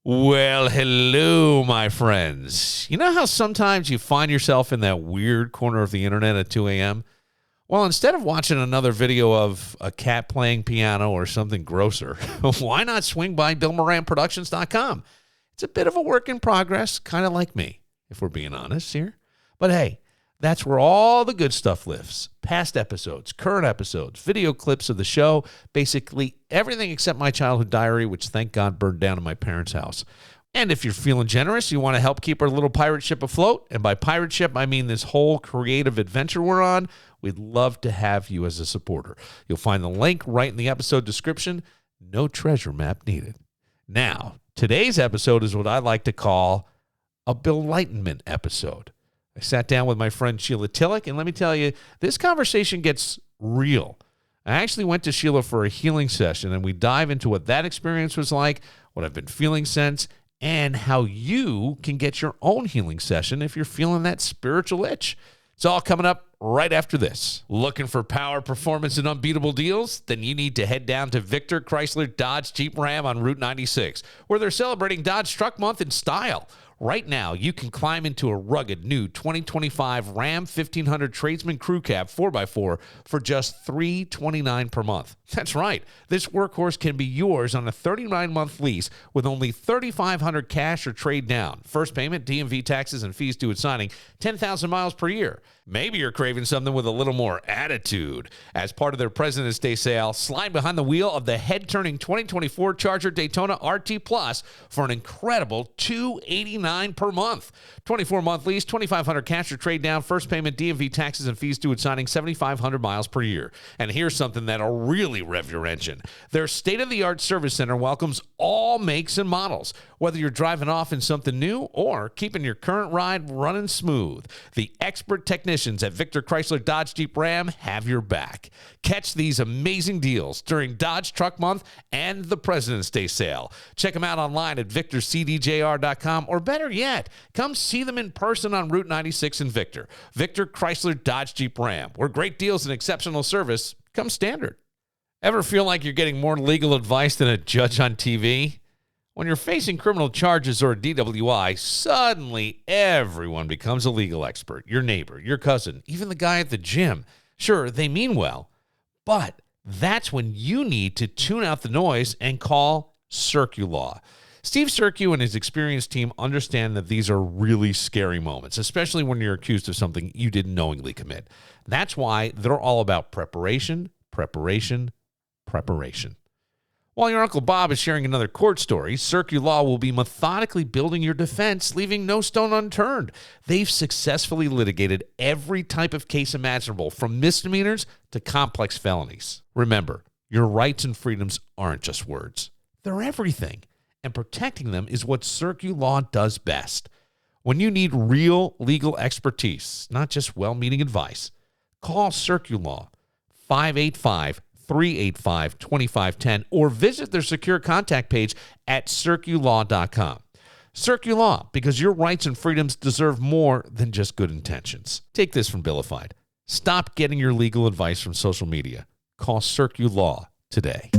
Well, hello, my friends. You know how sometimes you find yourself in that weird corner of the internet at 2 a.m.? Well, instead of watching another video of a cat playing piano or something grosser, why not swing by BillMoranProductions.com? It's a bit of a work in progress, kind of like me, if we're being honest here. But hey, that's where all the good stuff lives. Past episodes, current episodes, video clips of the show, basically everything except my childhood diary, which thank God burned down in my parents' house. And if you're feeling generous, you want to help keep our little pirate ship afloat, and by pirate ship, I mean this whole creative adventure we're on, we'd love to have you as a supporter. You'll find the link right in the episode description. No treasure map needed. Now, today's episode is what I like to call a Billightenment episode. I sat down with my friend Shelia Tillich, and let me tell you, this conversation gets real. I actually went to Sheila for a healing session, and we dive into what that experience was like, what I've been feeling since, and how you can get your own healing session if you're feeling that spiritual itch. It's all coming up right after this. Looking for power, performance, and unbeatable deals? Then you need to head down to Victor Chrysler Dodge Jeep Ram on Route 96, where they're celebrating Dodge Truck Month in style. Right now, you can climb into a rugged new 2025 Ram 1500 Tradesman Crew Cab 4x4 for just $329 per month. That's right. This workhorse can be yours on a 39-month lease with only $3,500 cash or trade down. First payment, DMV taxes, and fees due at signing, 10,000 miles per year. Maybe you're craving something with a little more attitude. As part of their President's Day sale, slide behind the wheel of the head-turning 2024 Charger Daytona RT Plus for an incredible $289 per month. 24-month lease, $2,500 cash or trade down, first payment, DMV taxes, and fees due at signing, 7,500 miles per year. And here's something that'll really rev your engine. Their state-of-the-art service center welcomes all makes and models, whether you're driving off in something new or keeping your current ride running smooth. The expert technicians at Victor Chrysler Dodge Jeep Ram have your back. Catch these amazing deals during Dodge Truck Month and the President's Day sale. Check them out online at victorcdjr.com, or better yet, come see them in person on Route 96 in Victor. Victor Chrysler Dodge Jeep Ram, where great deals and exceptional service come standard. Ever feel like you're getting more legal advice than a judge on TV? When you're facing criminal charges or a DWI, suddenly everyone becomes a legal expert. Your neighbor, your cousin, even the guy at the gym. Sure, they mean well, but that's when you need to tune out the noise and call CircuLaw. Steve Circu and his experienced team understand that these are really scary moments, especially when you're accused of something you didn't knowingly commit. That's why they're all about preparation, preparation, preparation. While your Uncle Bob is sharing another court story, CircuLaw will be methodically building your defense, leaving no stone unturned. They've successfully litigated every type of case imaginable, from misdemeanors to complex felonies. Remember, your rights and freedoms aren't just words. They're everything, and protecting them is what CircuLaw does best. When you need real legal expertise, not just well-meaning advice, call CircuLaw 585-385-2510, or visit their secure contact page at circulaw.com. CircuLaw, because your rights and freedoms deserve more than just good intentions. Take this from Billified. Stop getting your legal advice from social media. Call CircuLaw today.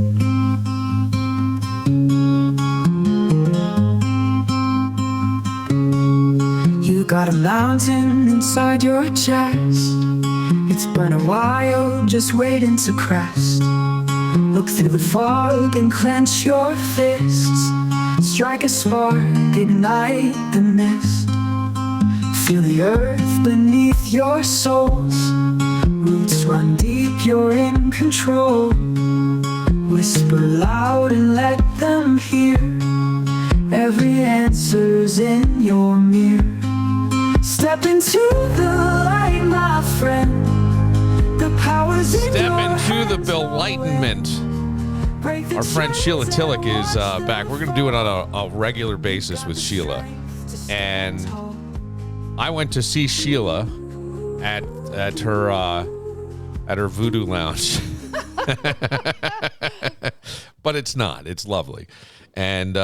You got a mountain inside your chest. It's been a while, just waiting to crest. Look through the fog and clench your fists. Strike a spark, ignite the mist. Feel the earth beneath your soles. Roots run deep, you're in control. Whisper loud and let them hear. Every answer's in your mirror. Step into the light, my friend. The power's in Step your into the hands. Billightenment. Our friend Shelia Tillich is back. We're going to do it on a regular basis with Sheila. And I went to see Sheila at her voodoo lounge. But it's not. It's lovely. And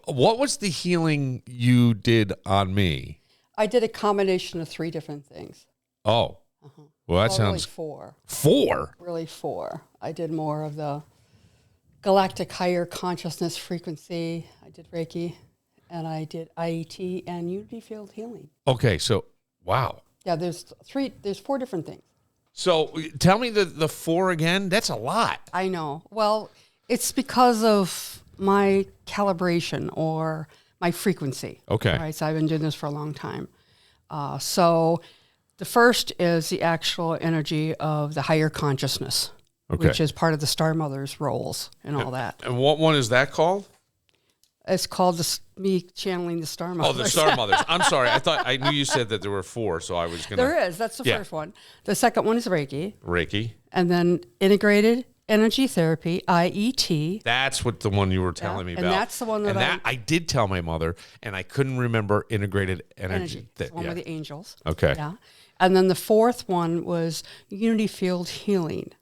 what was the healing you did on me? I did a combination of 3 different things. Oh. Well, that sounds... Really 4. 4? Really 4. I did more of the galactic higher consciousness frequency. I did Reiki, and I did IET and unity field healing. Okay, so wow. Yeah, there's 4 different things. So tell me the 4 again. That's a lot. I know. Well, it's because of my calibration or my frequency. Okay. All right, so I've been doing this for a long time. So the first is the actual energy of the higher consciousness, which is part of the Star Mother's roles and all that. And what one is that called? It's called me channeling the Star Mothers. Oh, the Star Mothers. I'm sorry. I knew you said that there were 4, so I was going to. There is. That's the first one. The second one is Reiki. Reiki. And then integrated energy therapy, IET. That's what the one you were telling me about. And that's the one that I did tell my mother, and I couldn't remember integrated energy. It's one with the angels. Okay. Yeah. And then the fourth one was unity field healing.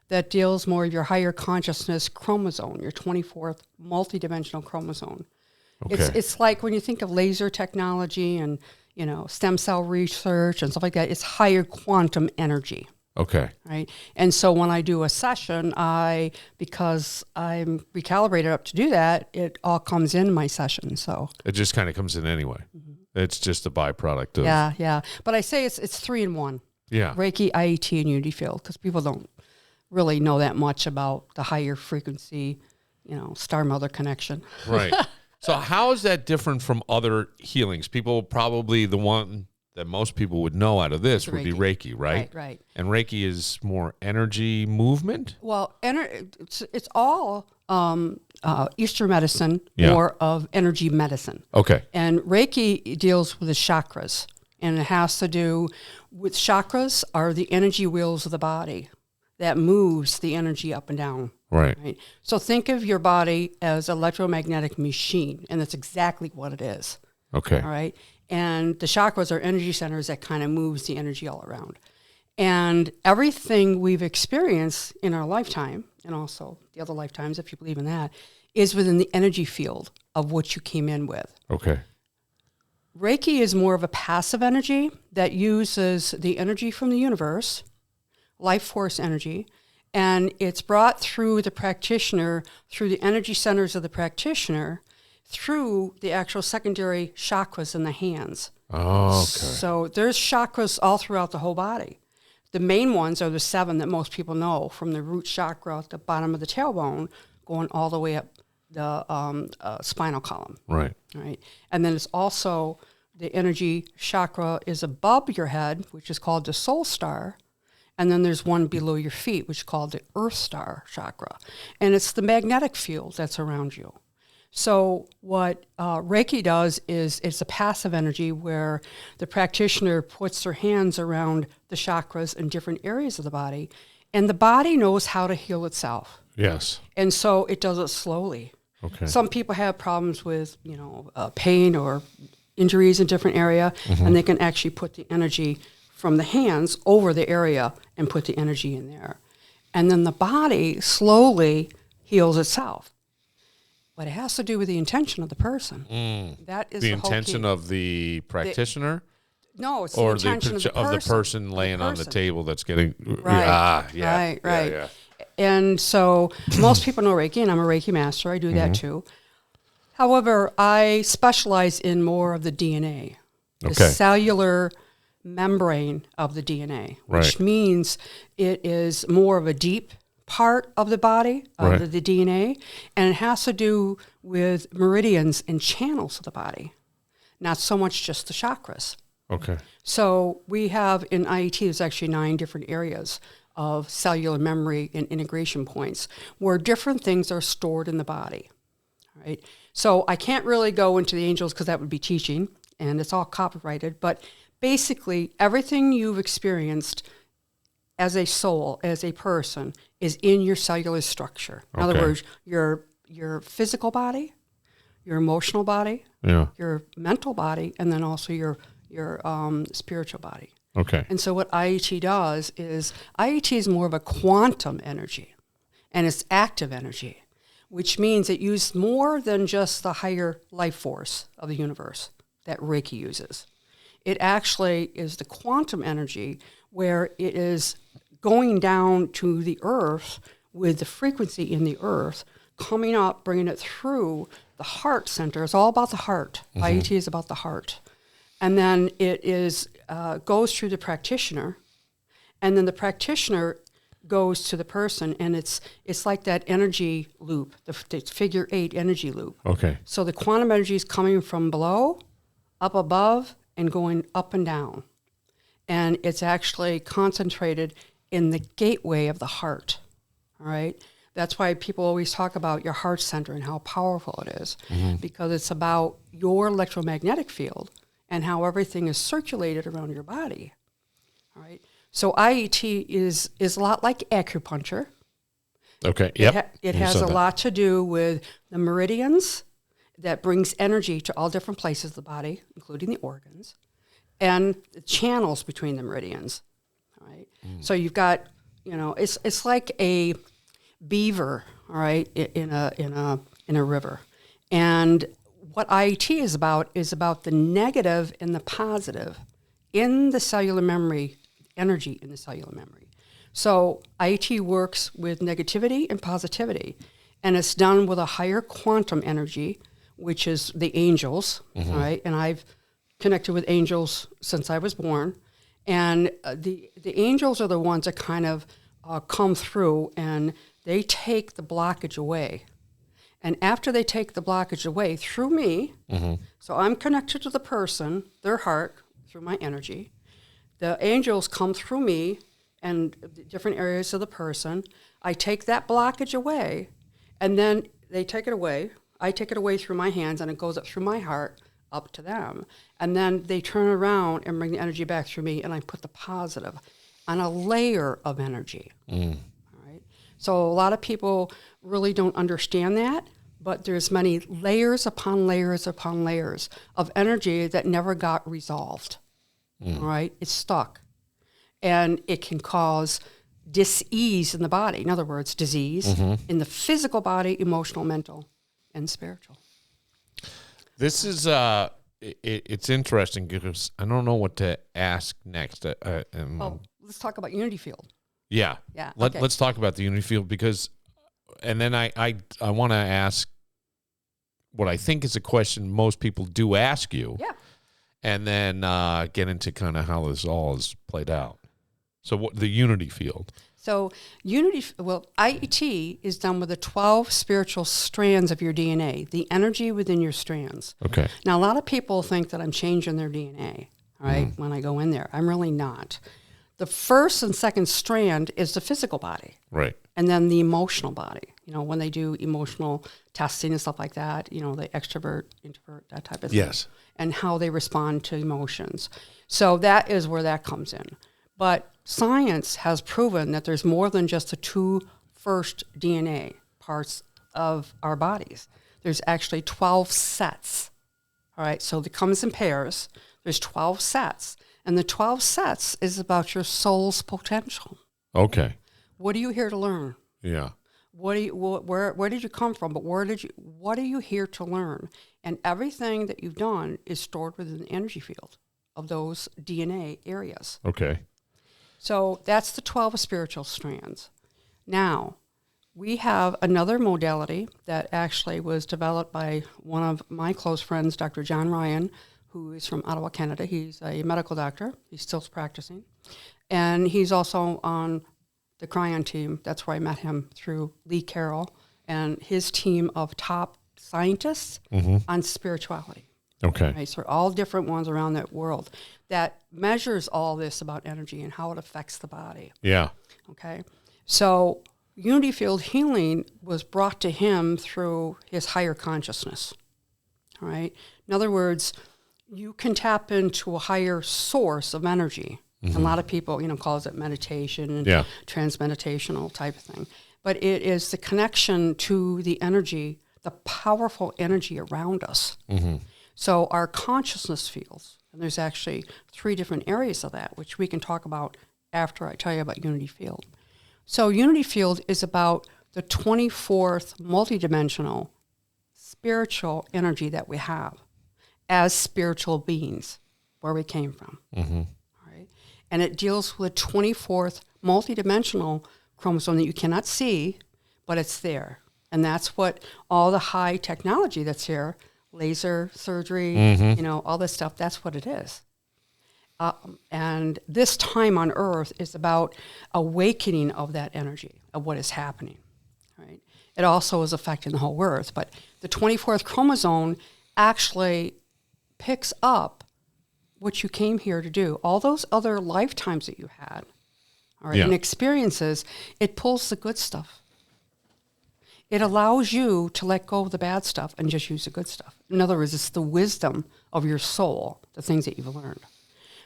That deals more of your higher consciousness chromosome, your 24th multidimensional chromosome. Okay. It's like when you think of laser technology and, stem cell research and stuff like that, it's higher quantum energy. Okay. Right. And so when I do a session, because I'm recalibrated up to do that, it all comes in my session. So it just kind of comes in anyway. Mm-hmm. It's just a byproduct of. Yeah. But I say it's 3 in 1. Yeah. Reiki, IET, and unity field, because people don't really know that much about the higher frequency, Star Mother connection. Right. So how is that different from other healings? Probably the one that most people would know out of this would be Reiki, right? Right. And Reiki is more energy movement? Well, it's all Eastern medicine, Yeah. more of energy medicine. Okay. And Reiki deals with the chakras, and it has to do with chakras are the energy wheels of the body that moves the energy up and down. Right. So think of your body as an electromagnetic machine, and that's exactly what it is. Okay. All right. And the chakras are energy centers that kind of moves the energy all around. And everything we've experienced in our lifetime, and also the other lifetimes, if you believe in that, is within the energy field of what you came in with. Okay. Reiki is more of a passive energy that uses the energy from the universe, life force energy, and it's brought through the practitioner, through the energy centers of the practitioner, through the actual secondary chakras in the hands. Oh, okay. So there's chakras all throughout the whole body. The main ones are the 7 that most people know, from the root chakra at the bottom of the tailbone, going all the way up the spinal column. Right. Right. And then it's also the energy chakra is above your head, which is called the soul star. And then there's one below your feet, which is called the earth star chakra. And it's the magnetic field that's around you. So what Reiki does is it's a passive energy where the practitioner puts their hands around the chakras in different areas of the body, and the body knows how to heal itself. Yes. And so it does it slowly. Okay. Some people have problems with, pain or injuries in different area, and they can actually put the energy from the hands over the area and put the energy in there. And then the body slowly heals itself. But it has to do with the intention of the person. That is the the whole intention key. of the practitioner? No, it's Or the intention of the person laying on the table that's getting... Right. Yeah. Right. Yeah. And so most people know Reiki, and I'm a Reiki master. I do that too. However, I specialize in more of the DNA, the cellular membrane of the DNA, which means it is more of a deep part of the body, of the DNA, and it has to do with meridians and channels of the body, not so much just the chakras. Okay. So we have in IET, there's actually 9 different areas of cellular memory and integration points where different things are stored in the body. All right. So I can't really go into the angels because that would be teaching, and it's all copyrighted, but basically everything you've experienced as a soul, as a person, is in your cellular structure. In other words, your physical body, your emotional body, your mental body, and then also your spiritual body. Okay. And so what IET does is, IET is more of a quantum energy, and it's active energy, which means it uses more than just the higher life force of the universe that Reiki uses. It actually is the quantum energy where it is going down to the earth with the frequency in the earth, coming up, bringing it through the heart center. It's all about the heart. IET is about the heart. And then it is goes through the practitioner, and then the practitioner goes to the person, and it's like that energy loop, the figure 8 energy loop. Okay. So the quantum energy is coming from below, up above, and going up and down. And it's actually concentrated in the gateway of the heart, all right? That's why people always talk about your heart center and how powerful it is, because it's about your electromagnetic field and how everything is circulated around your body, all right? So IET is a lot like acupuncture. Okay, yep. It has a lot to do with the meridians that brings energy to all different places of the body, including the organs, and the channels between the meridians, all right? So you've got, it's like a beaver, all right, in a river. And what IET is about the negative and the positive in the cellular memory, energy in the cellular memory. So IET works with negativity and positivity, and it's done with a higher quantum energy, which is the angels, all right? And I've connected with angels since I was born. And the angels are the ones that kind of come through, and they take the blockage away. And after they take the blockage away through me, so I'm connected to the person, their heart, through my energy. The angels come through me and different areas of the person. I take that blockage away, and then they take it away. I take it away through my hands, and it goes up through my heart, up to them. And then they turn around and bring the energy back through me, and I put the positive on a layer of energy. All right. So a lot of people really don't understand that, but there's many layers upon layers upon layers of energy that never got resolved. All right. It's stuck. And it can cause dis-ease in the body. In other words, disease in the physical body, emotional, mental, and spiritual. This is it's interesting because I don't know what to ask next. Let's talk about unity field. Yeah. Yeah. Let's talk about the unity field because, and then I want to ask what I think is a question most people do ask you. Yeah. And then get into kind of how this all is played out. So what the unity field. So IET is done with the 12 spiritual strands of your DNA, the energy within your strands. Okay. Now, a lot of people think that I'm changing their DNA, all right, when I go in there. I'm really not. The first and second strand is the physical body. Right. And then the emotional body. When they do emotional testing and stuff like that, the extrovert, introvert, that type of thing. Yes. And how they respond to emotions. So that is where that comes in. But science has proven that there's more than just the 2 first DNA parts of our bodies. There's actually 12 sets. All right, so it comes in pairs. There's 12 sets. And the 12 sets is about your soul's potential. Okay. What are you here to learn? Yeah. Where did you come from? But what are you here to learn? And everything that you've done is stored within the energy field of those DNA areas. Okay. So that's the 12 spiritual strands. Now, we have another modality that actually was developed by one of my close friends, Dr. John Ryan, who is from Ottawa, Canada. He's a medical doctor. He's still practicing. And he's also on the Cryon team. That's where I met him, through Lee Carroll and his team of top scientists on spirituality. Okay. Right? So all different ones around that world that measures all this about energy and how it affects the body. Yeah. Okay. So unity field healing was brought to him through his higher consciousness. All right. In other words, you can tap into a higher source of energy. A lot of people, calls it meditation and transmeditational type of thing. But it is the connection to the energy, the powerful energy around us. So our consciousness fields, and there's actually 3 different areas of that, which we can talk about after I tell you about unity field. So unity field is about the 24th multidimensional spiritual energy that we have as spiritual beings, where we came from. And it deals with 24th multidimensional chromosome that you cannot see, but it's there. And that's what all the high technology that's here, laser surgery, all this stuff, that's what it is. And this time on Earth is about awakening of that energy, of what is happening, right? It also is affecting the whole Earth, but the 24th chromosome actually picks up what you came here to do. All those other lifetimes that you had, all right, and experiences, it pulls the good stuff. It allows you to let go of the bad stuff and just use the good stuff. In other words, it's the wisdom of your soul, the things that you've learned.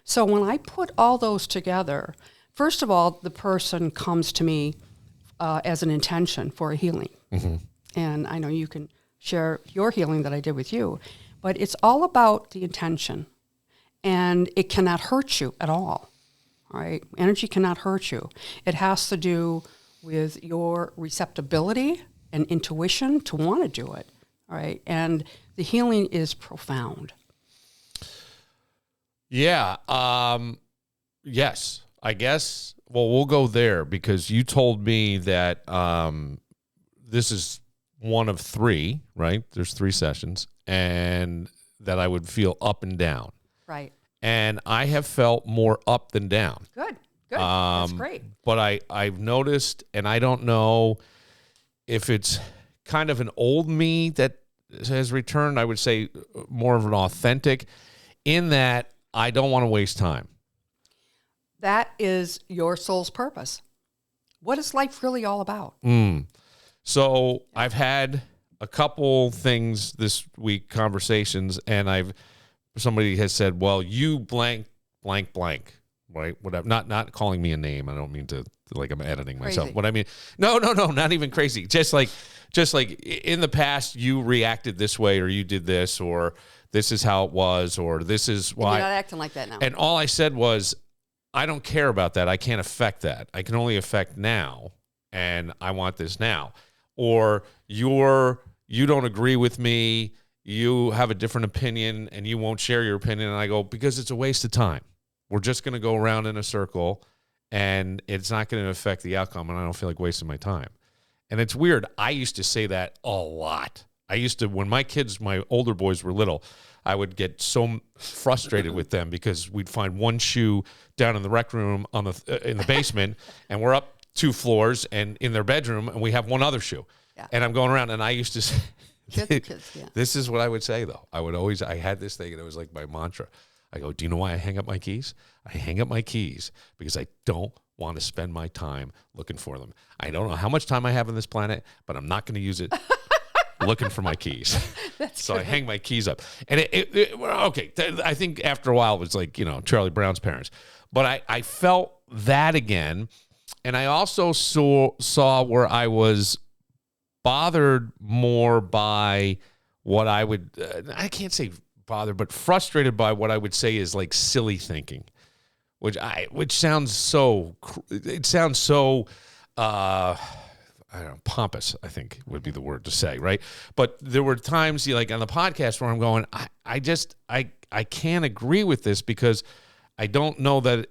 So when I put all those together, first of all, the person comes to me as an intention for a healing. And I know you can share your healing that I did with you, but it's all about the intention. And it cannot hurt you at all, right? Energy cannot hurt you. It has to do with your receptibility and intuition to want to do it, all right? And the healing is profound. Yeah. Yes, I guess. Well, we'll go there because you told me that this is one of 3, right? There's 3 sessions, and that I would feel up and down. Right. And I have felt more up than down. Good. That's great. But I've noticed, and I don't know if it's kind of an old me that has returned. I would say more of an authentic, in that I don't want to waste time. That is your soul's purpose. What is life really all about? So I've had a couple things this week, conversations, and somebody has said, well, you blank, right? Whatever. Not calling me a name. I don't mean to, like, I'm editing myself. Crazy. What I mean, no, not even crazy. Just like in the past, you reacted this way, or you did this, or this is how it was, or this is why. You're not acting like that now. And all I said was, I don't care about that. I can't affect that. I can only affect now, and I want this now. Or you don't agree with me, you have a different opinion, and you won't share your opinion. And I go, because it's a waste of time. We're just going to go around in a circle, and it's not going to affect the outcome, and I don't feel like wasting my time. And it's weird. I used to say that a lot. When my older boys were little, I would get so frustrated with them because we'd find one shoe down in the rec room in the basement, and we're up 2 floors and in their bedroom, and we have one other shoe. Yeah. And I'm going around, and I used to say, this is what I would say, though. I had this thing, and it was like my mantra. I go, do you know why I hang up my keys? I hang up my keys because I don't want to spend my time looking for them. I don't know how much time I have on this planet, but I'm not going to use it looking for my keys. So I hang my keys up. And I think after a while it was like, Charlie Brown's parents. But I felt that again. And I also saw where I was bothered more by what I would, I can't say bothered, but frustrated by what I would say is like silly thinking, which sounds so, I don't know, pompous, I think would be the word to say, right? But there were times, like on the podcast, where I'm going, I can't agree with this because I don't know that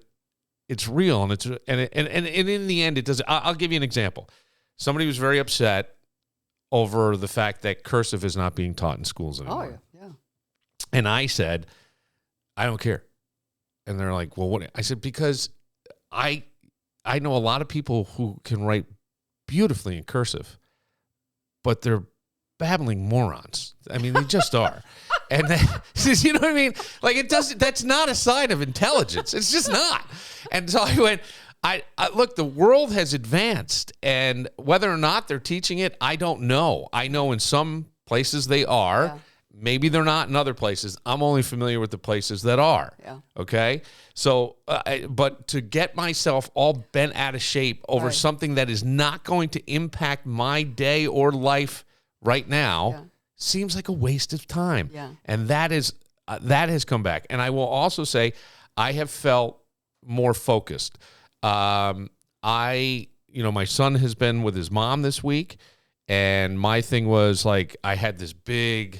it's real, and in the end, it does. I'll give you an example. Somebody was very upset over the fact that cursive is not being taught in schools anymore. Oh, yeah. And I said, I don't care. And they're like, well, what? I said, because I know a lot of people who can write beautifully in cursive, but they're babbling morons. I mean, they just are. And you know what I mean? Like, that's not a sign of intelligence. It's just not. And so I went, look, the world has advanced, and whether or not they're teaching it, I don't know. I know in some places they are. Yeah. Maybe they're not in other places. I'm only familiar with the places that are. Yeah. Okay? So, but to get myself all bent out of shape over something that is not going to impact my day or life right now seems like a waste of time. Yeah. And that has come back. And I will also say I have felt more focused. My son has been with his mom this week, and my thing was like I had this big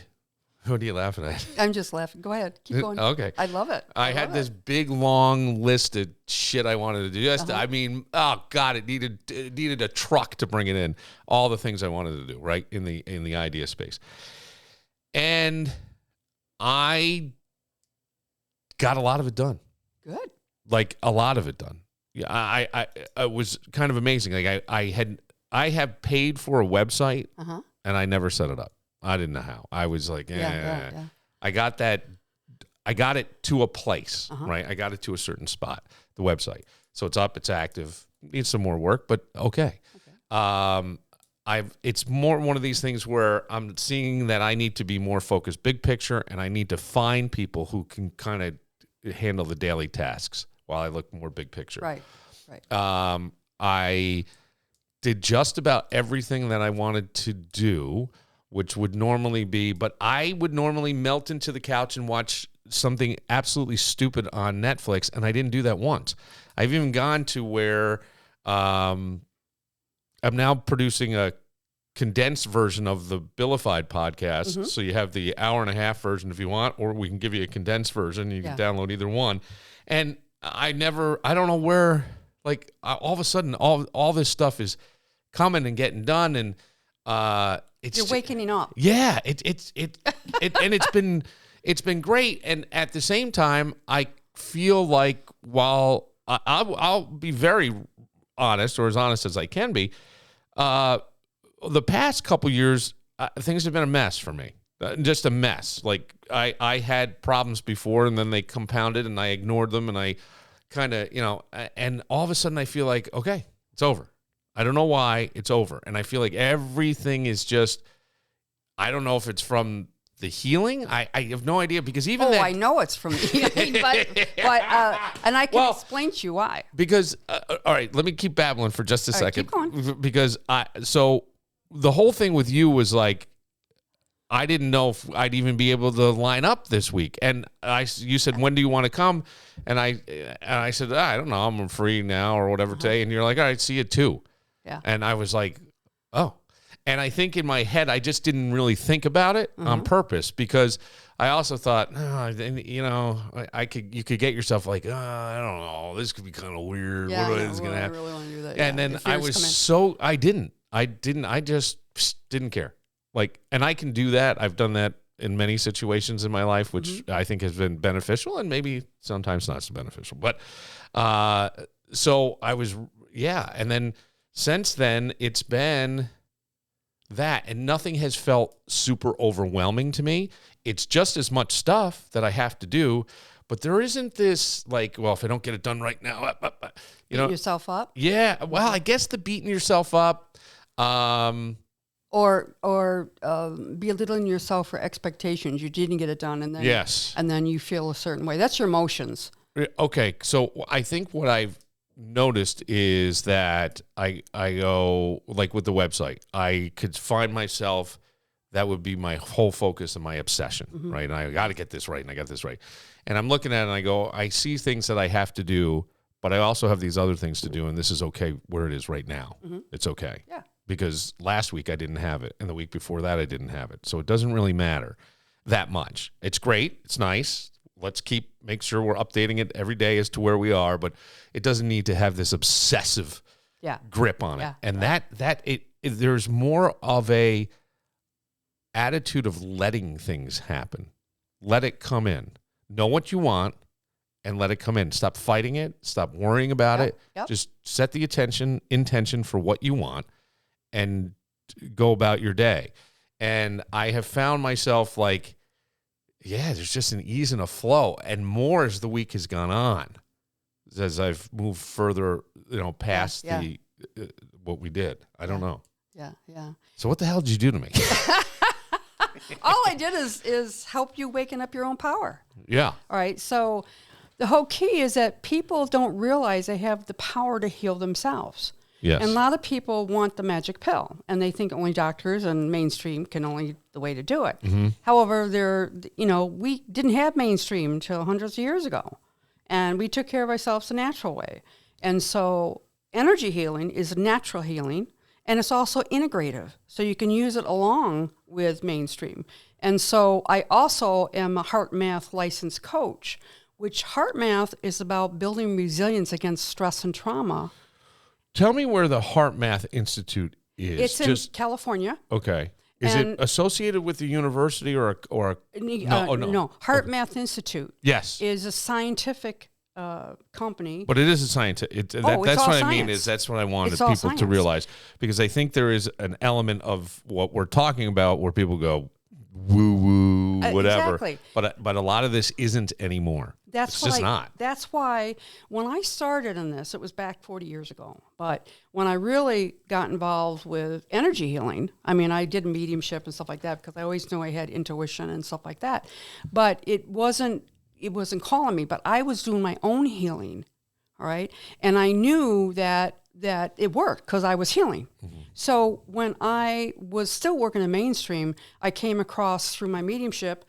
What are you laughing at? I'm just laughing. Go ahead. Keep going. Okay. I love it. I had this big long list of shit I wanted to do. I mean, oh God, it needed a truck to bring it in. All the things I wanted to do, right? In the idea space. And I got a lot of it done. Good. Like a lot of it done. Yeah, I it was kind of amazing. Like I have paid for a website and I never set it up. I didn't know how. I was like, I got that. I got it to a place, right? I got it to a certain spot, the website. So it's up, it's active, needs some more work, but okay. It's more one of these things where I'm seeing that I need to be more focused, big picture, and I need to find people who can kind of handle the daily tasks while I look more big picture. Right. I did just about everything that I wanted to do, which would normally be, but I would normally melt into the couch and watch something absolutely stupid on Netflix, and I didn't do that once. I've even gone to where I'm now producing a condensed version of the Billified podcast, so you have the hour-and-a-half version if you want, or we can give you a condensed version. You can download either one. And I don't know where, like, all of a sudden, all this stuff is coming and getting done, and you're waking up. Yeah, and it's been great. And at the same time, I feel like while I'll be very honest, or as honest as I can be, the past couple years, things have been a mess for me. Just a mess. Like I had problems before, and then they compounded, and I ignored them, and I kind of, and all of a sudden I feel like, okay, it's over. I don't know why, it's over. And I feel like everything is just, I don't know if it's from the healing. I have no idea, because even I know it's from the healing, but and I can explain to you why. Because, all right, let me keep babbling for just a second. Keep going. Because so the whole thing with you was like, I didn't know if I'd even be able to line up this week. And you said, when do you want to come? And I said, I don't know, I'm free now or whatever today. And you're like, all right, see you at 2. Yeah. And I was like, oh. And I think in my head, I just didn't really think about it on purpose, because I also thought, you could get yourself like, I don't know, this could be kind of weird. Yeah, what is going to happen? I really want to do that. And then I just didn't care. Like, and I can do that. I've done that in many situations in my life, which I think has been beneficial, and maybe sometimes not so beneficial. But so I was, and then since then, it's been that, and nothing has felt super overwhelming to me. It's just as much stuff that I have to do, but there isn't this like, well, if I don't get it done right now, beating yourself up. Yeah, well, I guess the beating yourself up, or belittling yourself for expectations. You didn't get it done, and then and then you feel a certain way. That's your emotions. Okay, so I think what I've noticed is that I go, like with the website, I could find myself, that would be my whole focus and my obsession, right? And I got to get this right, and I got this right. And I'm looking at it, and I go, I see things that I have to do, but I also have these other things to do, and this is okay where it is right now. It's okay. Yeah. Because last week I didn't have it, and the week before that I didn't have it. So it doesn't really matter that much. It's great. It's nice. Let's make sure we're updating it every day as to where we are, but it doesn't need to have this obsessive grip on it. And there's more of a attitude of letting things happen. Let it come in. Know what you want and let it come in. Stop fighting it. Stop worrying about it. Just set the intention for what you want and go about your day. And I have found myself like, there's just an ease and a flow, and more as the week has gone on, as I've moved further, past the what we did. I don't know. Yeah. So what the hell did you do to me? All I did is help you waken up your own power. Yeah. All right. So the whole key is that people don't realize they have the power to heal themselves. Yes. And a lot of people want the magic pill, and they think only doctors and mainstream can only the way to do it. However, we didn't have mainstream until hundreds of years ago, and we took care of ourselves the natural way. And so energy healing is natural healing, and it's also integrative. So you can use it along with mainstream. And so I also am a HeartMath licensed coach, which HeartMath is about building resilience against stress and trauma. Tell me where the HeartMath Institute is. It's in California. Okay. Is it associated with the university or no? No. HeartMath Institute. Yes. Is a scientific company. But it is a scientific. That's all what I mean. science. That's what I wanted It's all people to science. realize, because I think there is an element of what we're talking about where people go woo woo whatever. Exactly. But a lot of this isn't anymore. It's just not. That's why when I started in this, it was back 40 years ago. But when I really got involved with energy healing, I mean, I did mediumship and stuff like that because I always knew I had intuition and stuff like that. But it wasn't calling me, but I was doing my own healing, all right? And I knew that it worked because I was healing. Mm-hmm. So when I was still working in mainstream, I came across through my mediumship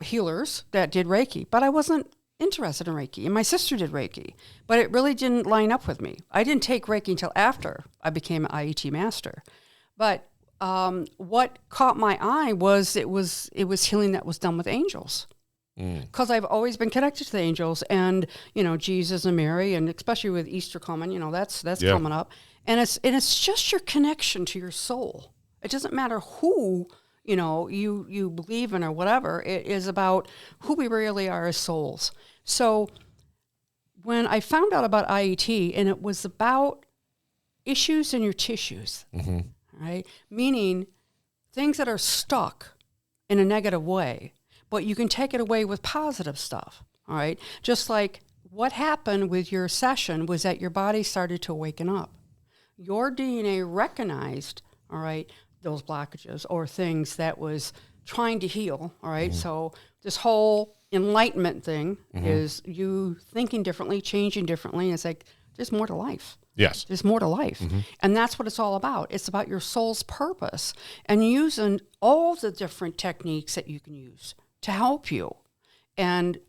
healers that did Reiki, but I wasn't interested in Reiki. And my sister did Reiki, but it really didn't line up with me. I didn't take Reiki until after I became an IET master. But what caught my eye was it was healing that was done with angels. Because I've always been connected to the angels and, Jesus and Mary, and especially with Easter coming, that's coming up. And it's just your connection to your soul. It doesn't matter who, you believe in or whatever. It is about who we really are as souls. So when I found out about IET, and it was about issues in your tissues, right? Meaning things that are stuck in a negative way, but you can take it away with positive stuff, all right? Just like what happened with your session was that your body started to awaken up. Your DNA recognized, all right, those blockages or things that was trying to heal, all right? So this whole enlightenment thing is you thinking differently, changing differently. It's like there's more to life. Yes. There's more to life. And that's what it's all about. It's about your soul's purpose and using all the different techniques that you can use to help you. And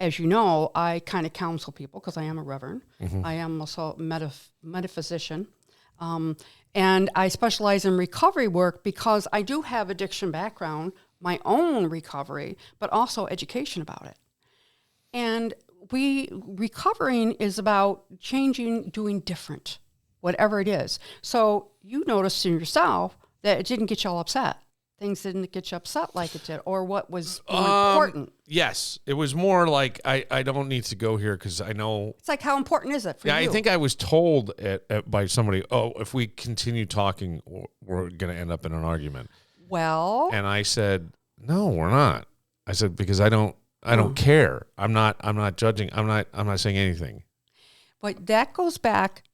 as you know, I kind of counsel people because I am a reverend. I am also a metaphysician. And I specialize in recovery work because I do have addiction background, my own recovery, but also education about it. And recovering is about changing, doing different, whatever it is. So you noticed in yourself that it didn't get you all upset. Things didn't get you upset like it did, or what was more important. Yes, it was more like I don't need to go here because I know. It's like, how important is it for you? I think I was told by somebody, if we continue talking, we're going to end up in an argument. Well, and I said, no, we're not. I said, because I don't care. I'm not judging. I'm not saying anything. But that goes back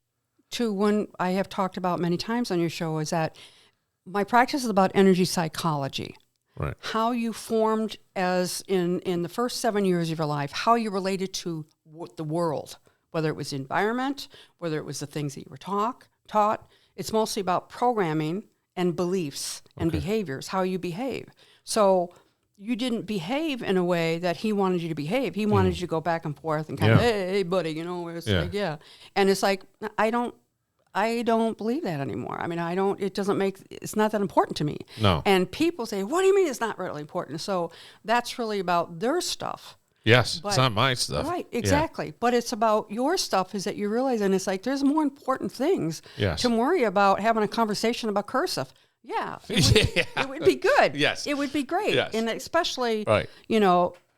to when I have talked about many times on your show is that my practice is about energy psychology. Right. How you formed as in the first 7 years of your life, how you related to the world, whether it was the environment, whether it was the things that you were taught. It's mostly about programming and beliefs and behaviors, how you behave. So you didn't behave in a way that he wanted you to behave. He wanted you to go back and forth and kind of, hey, buddy, it's like, And it's like, I don't believe that anymore. I mean, it's not that important to me. No. And people say, what do you mean it's not really important? So that's really about their stuff. Yes, it's not my stuff. Right, exactly. Yeah. But it's about your stuff is that you realize, and it's like, there's more important things to worry about having a conversation about cursive. Yeah, it would be good. Yes. It would be great. Yes. And especially,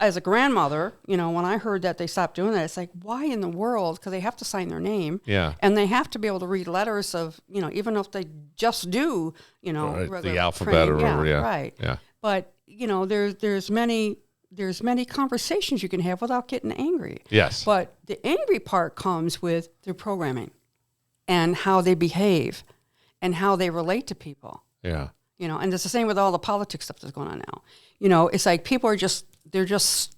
as a grandmother, when I heard that they stopped doing that, it's like, why in the world? Because they have to sign their name. Yeah. And they have to be able to read letters of, even if they just do, the alphabet or whatever. Yeah. Right. Yeah. But, there's many conversations you can have without getting angry. Yes. But the angry part comes with their programming and how they behave and how they relate to people. Yeah. And it's the same with all the politics stuff that's going on now. It's like people are they're just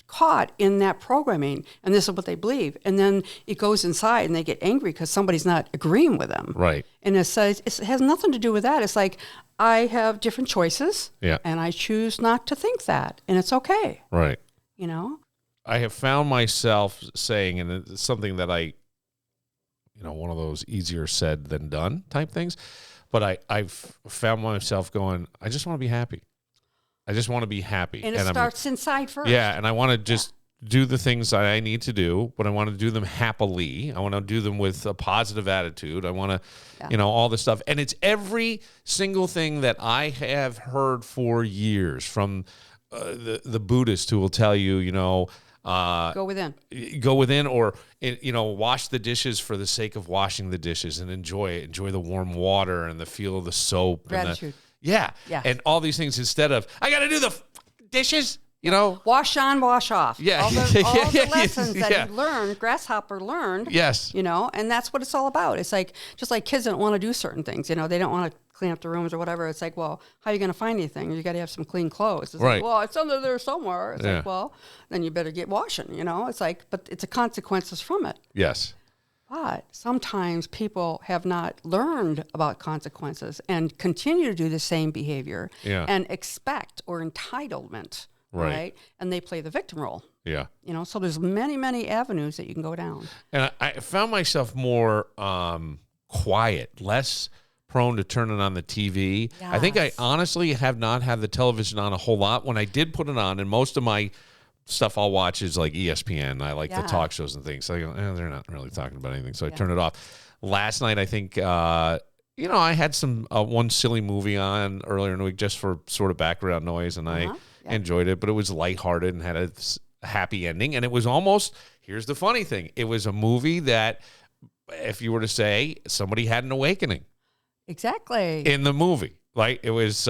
caught in that programming, and this is what they believe. And then it goes inside, and they get angry because somebody's not agreeing with them. Right. And it has nothing to do with that. It's like, I have different choices, and I choose not to think that, and it's okay. Right. I have found myself saying, and it's something that one of those easier said than done type things, but I've found myself going, I just want to be happy. I just want to be happy. And it starts inside first. Yeah, and I want to just do the things that I need to do, but I want to do them happily. I want to do them with a positive attitude. I want to, all this stuff. And it's every single thing that I have heard for years from the Buddhist who will tell you, go within, or, wash the dishes for the sake of washing the dishes and enjoy the warm water and the feel of the soap. Gratitude. And all these things instead of, I got to do the dishes, Wash on, wash off. Yeah. All the lessons that you learned, Grasshopper learned. Yes. And that's what it's all about. It's like, just like kids don't want to do certain things, they don't want to clean up the rooms or whatever. It's like, well, how are you going to find anything? You got to have some clean clothes. It's like, well, it's under there somewhere. It's like, well, then you better get washing, It's like, but it's the consequences from it. Yes. But sometimes people have not learned about consequences and continue to do the same behavior and expect or entitlement. Right. And they play the victim role. Yeah. So there's many, many avenues that you can go down. And I found myself more quiet, less prone to turning on the TV. Yes. I think I honestly have not had the television on a whole lot. When I did put it on, and most of my stuff I'll watch is like ESPN. I like the talk shows and things. So I go, they're not really talking about anything. So I turn it off. Last night, I think, I had some one silly movie on earlier in the week just for sort of background noise, and I enjoyed it, but it was lighthearted and had a happy ending. And it was almost, here's the funny thing, it was a movie that, if you were to say, somebody had an awakening. Exactly. In the movie. Like, it was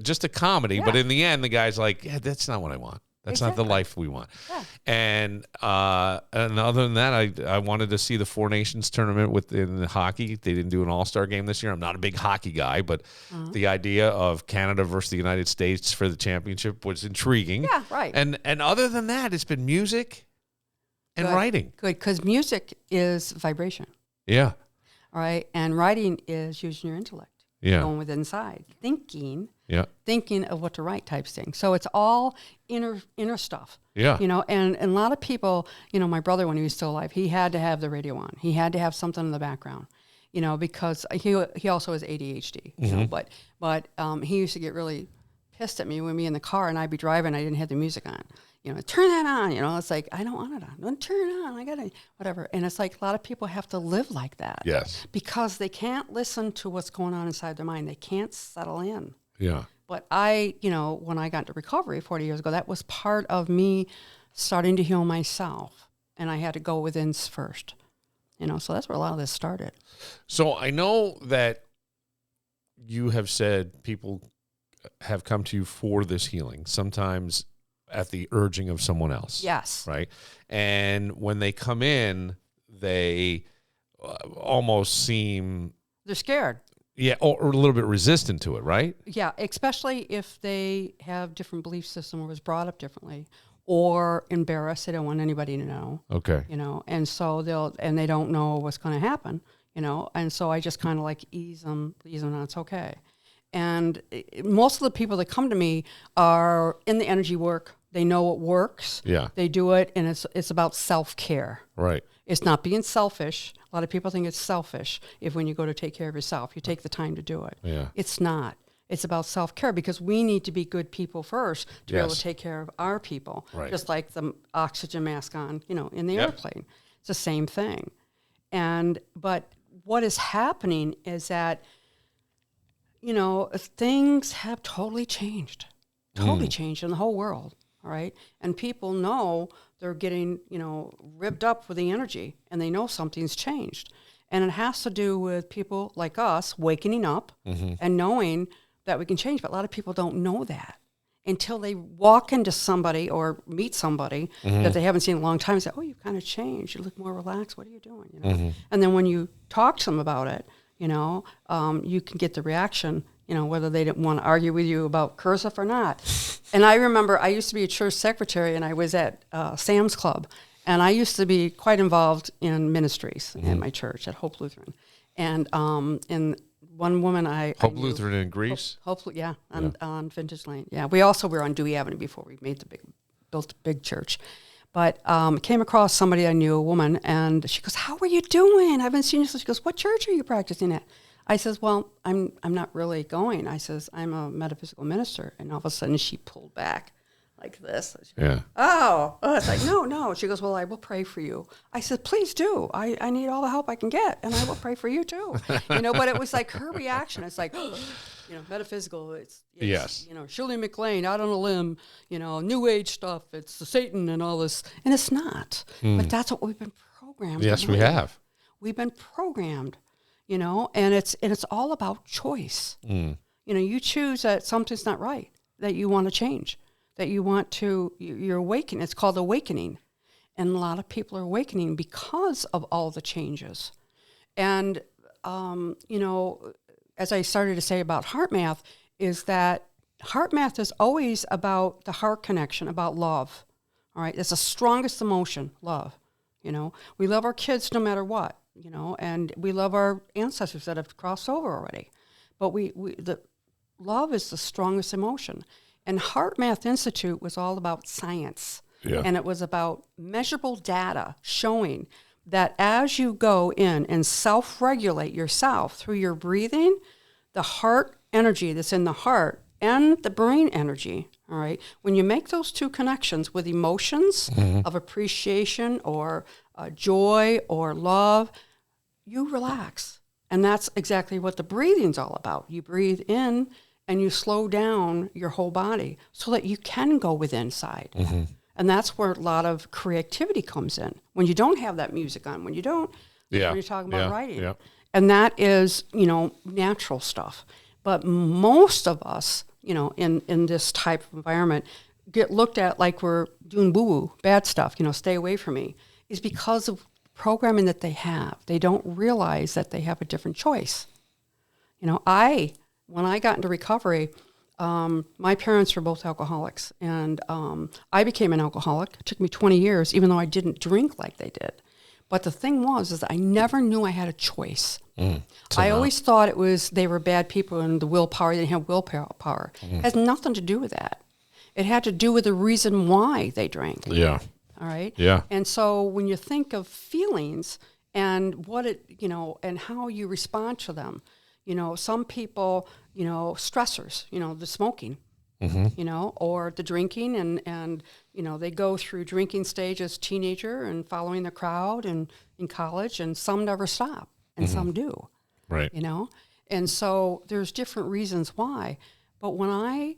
just a comedy, but in the end, the guy's like, that's not what I want. That's not the life we want. Yeah. And other than that, I wanted to see the Four Nations tournament within hockey. They didn't do an all-star game this year. I'm not a big hockey guy, but the idea of Canada versus the United States for the championship was intriguing. Yeah, right. And other than that, it's been music and writing. Good, because music is vibration. Yeah. All right, and writing is using your intellect. Yeah. Going with inside, thinking of what to write type thing. So it's all inner stuff. Yeah. And a lot of people, my brother, when he was still alive, he had to have the radio on. He had to have something in the background, because he also has ADHD, but he used to get really pissed at me when me in the car and I'd be driving, I didn't have the music on. Turn that on, it's like, I don't want it on. Don't turn it on. I got to, whatever. And it's like a lot of people have to live like that. Yes. Because they can't listen to what's going on inside their mind. They can't settle in. Yeah. But when I got into recovery 40 years ago, that was part of me starting to heal myself. And I had to go within first. So that's where a lot of this started. So I know that you have said people have come to you for this healing. Sometimes at the urging of someone else. Yes. Right? And when they come in, they almost seem... They're scared. Yeah, or a little bit resistant to it, right? Yeah, especially if they have different belief system or was brought up differently or embarrassed. They don't want anybody to know. Okay. And so they don't know what's going to happen, and so I just kind of like ease them on, it's okay. And most of the people that come to me are in the energy work. They know what works. Yeah. They do it, and it's about self-care. Right. It's not being selfish. A lot of people think it's selfish when you go to take care of yourself. You take the time to do it. Yeah. It's not. It's about self-care because we need to be good people first to be able to take care of our people. Right. Just like the oxygen mask on, in the airplane. It's the same thing. But what is happening is that things have totally changed in the whole world, all right? And people know they're getting, ripped up with the energy, and they know something's changed. And it has to do with people like us waking up and knowing that we can change. But a lot of people don't know that until they walk into somebody or meet somebody that they haven't seen in a long time and say, oh, you've kind of changed. You look more relaxed. What are you doing? And then when you talk to them about it, you can get the reaction, whether they didn't want to argue with you about cursive or not. And I remember I used to be a church secretary, and I was at Sam's Club, and I used to be quite involved in ministries in my church at Hope Lutheran. And one woman Hope Lutheran in Greece? Hope, on Vintage Lane. Yeah, we also were on Dewey Avenue before we built a big church. But came across somebody I knew, a woman, and she goes, how are you doing? I haven't seen you. So she goes, what church are you practicing at? I says, well, I'm not really going. I says, I'm a metaphysical minister. And all of a sudden she pulled back like this. Yeah. Oh, it's like, no. She goes, well, I will pray for you. I said, please do. I need all the help I can get, and I will pray for you too. But it was like her reaction. It's like, metaphysical. It's Yes. Shirley MacLaine out on a limb, New Age stuff. It's the Satan and all this, and it's not. But that's what we've been programmed. Yes, we have. We've been programmed, and it's all about choice. You choose that something's not right, that you want to change, that you want to, you're awakening. It's called awakening. And a lot of people are awakening because of all the changes. And, as I started to say about HeartMath, is that HeartMath is always about the heart connection, about love. All right, it's the strongest emotion, love. We love our kids no matter what, and we love our ancestors that have crossed over already. But the love is the strongest emotion. And HeartMath Institute was all about science. Yeah. And it was about measurable data showing that as you go in and self-regulate yourself through your breathing, the heart energy that's in the heart and the brain energy, all right, when you make those two connections with emotions of appreciation or joy or love, you relax. And that's exactly what the breathing's all about. You breathe in and you slow down your whole body so that you can go within inside. And that's where a lot of creativity comes in. When you don't have that music on, when you're talking about writing. Yeah. And that is, natural stuff. But most of us, in this type of environment, get looked at like we're doing boo-boo, bad stuff, stay away from me, is because of programming that they have. They don't realize that they have a different choice. When I got into recovery, my parents were both alcoholics, and I became an alcoholic. It took me 20 years, even though I didn't drink like they did. But the thing is I never knew I had a choice. I always thought it was they were bad people and the willpower, they didn't have willpower. It has nothing to do with that. It had to do with the reason why they drank. Yeah. All right? Yeah. And so when you think of feelings and what it, and how you respond to them, some people, stressors, the smoking, or the drinking and they go through drinking stage as teenager and following the crowd and in college, and some never stop and some do. Right. And so there's different reasons why. But when I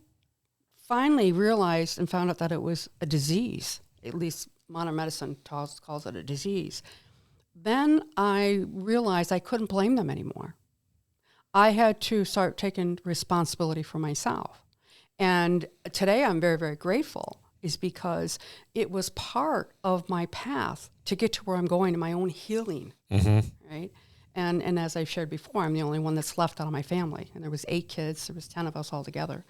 finally realized and found out that it was a disease, at least modern medicine calls it a disease, then I realized I couldn't blame them anymore. I had to start taking responsibility for myself. And today I'm very, very grateful, is because it was part of my path to get to where I'm going in my own healing, right? And as I've shared before, I'm the only one that's left out of my family. And there was 8 kids, there was 10 of us all together.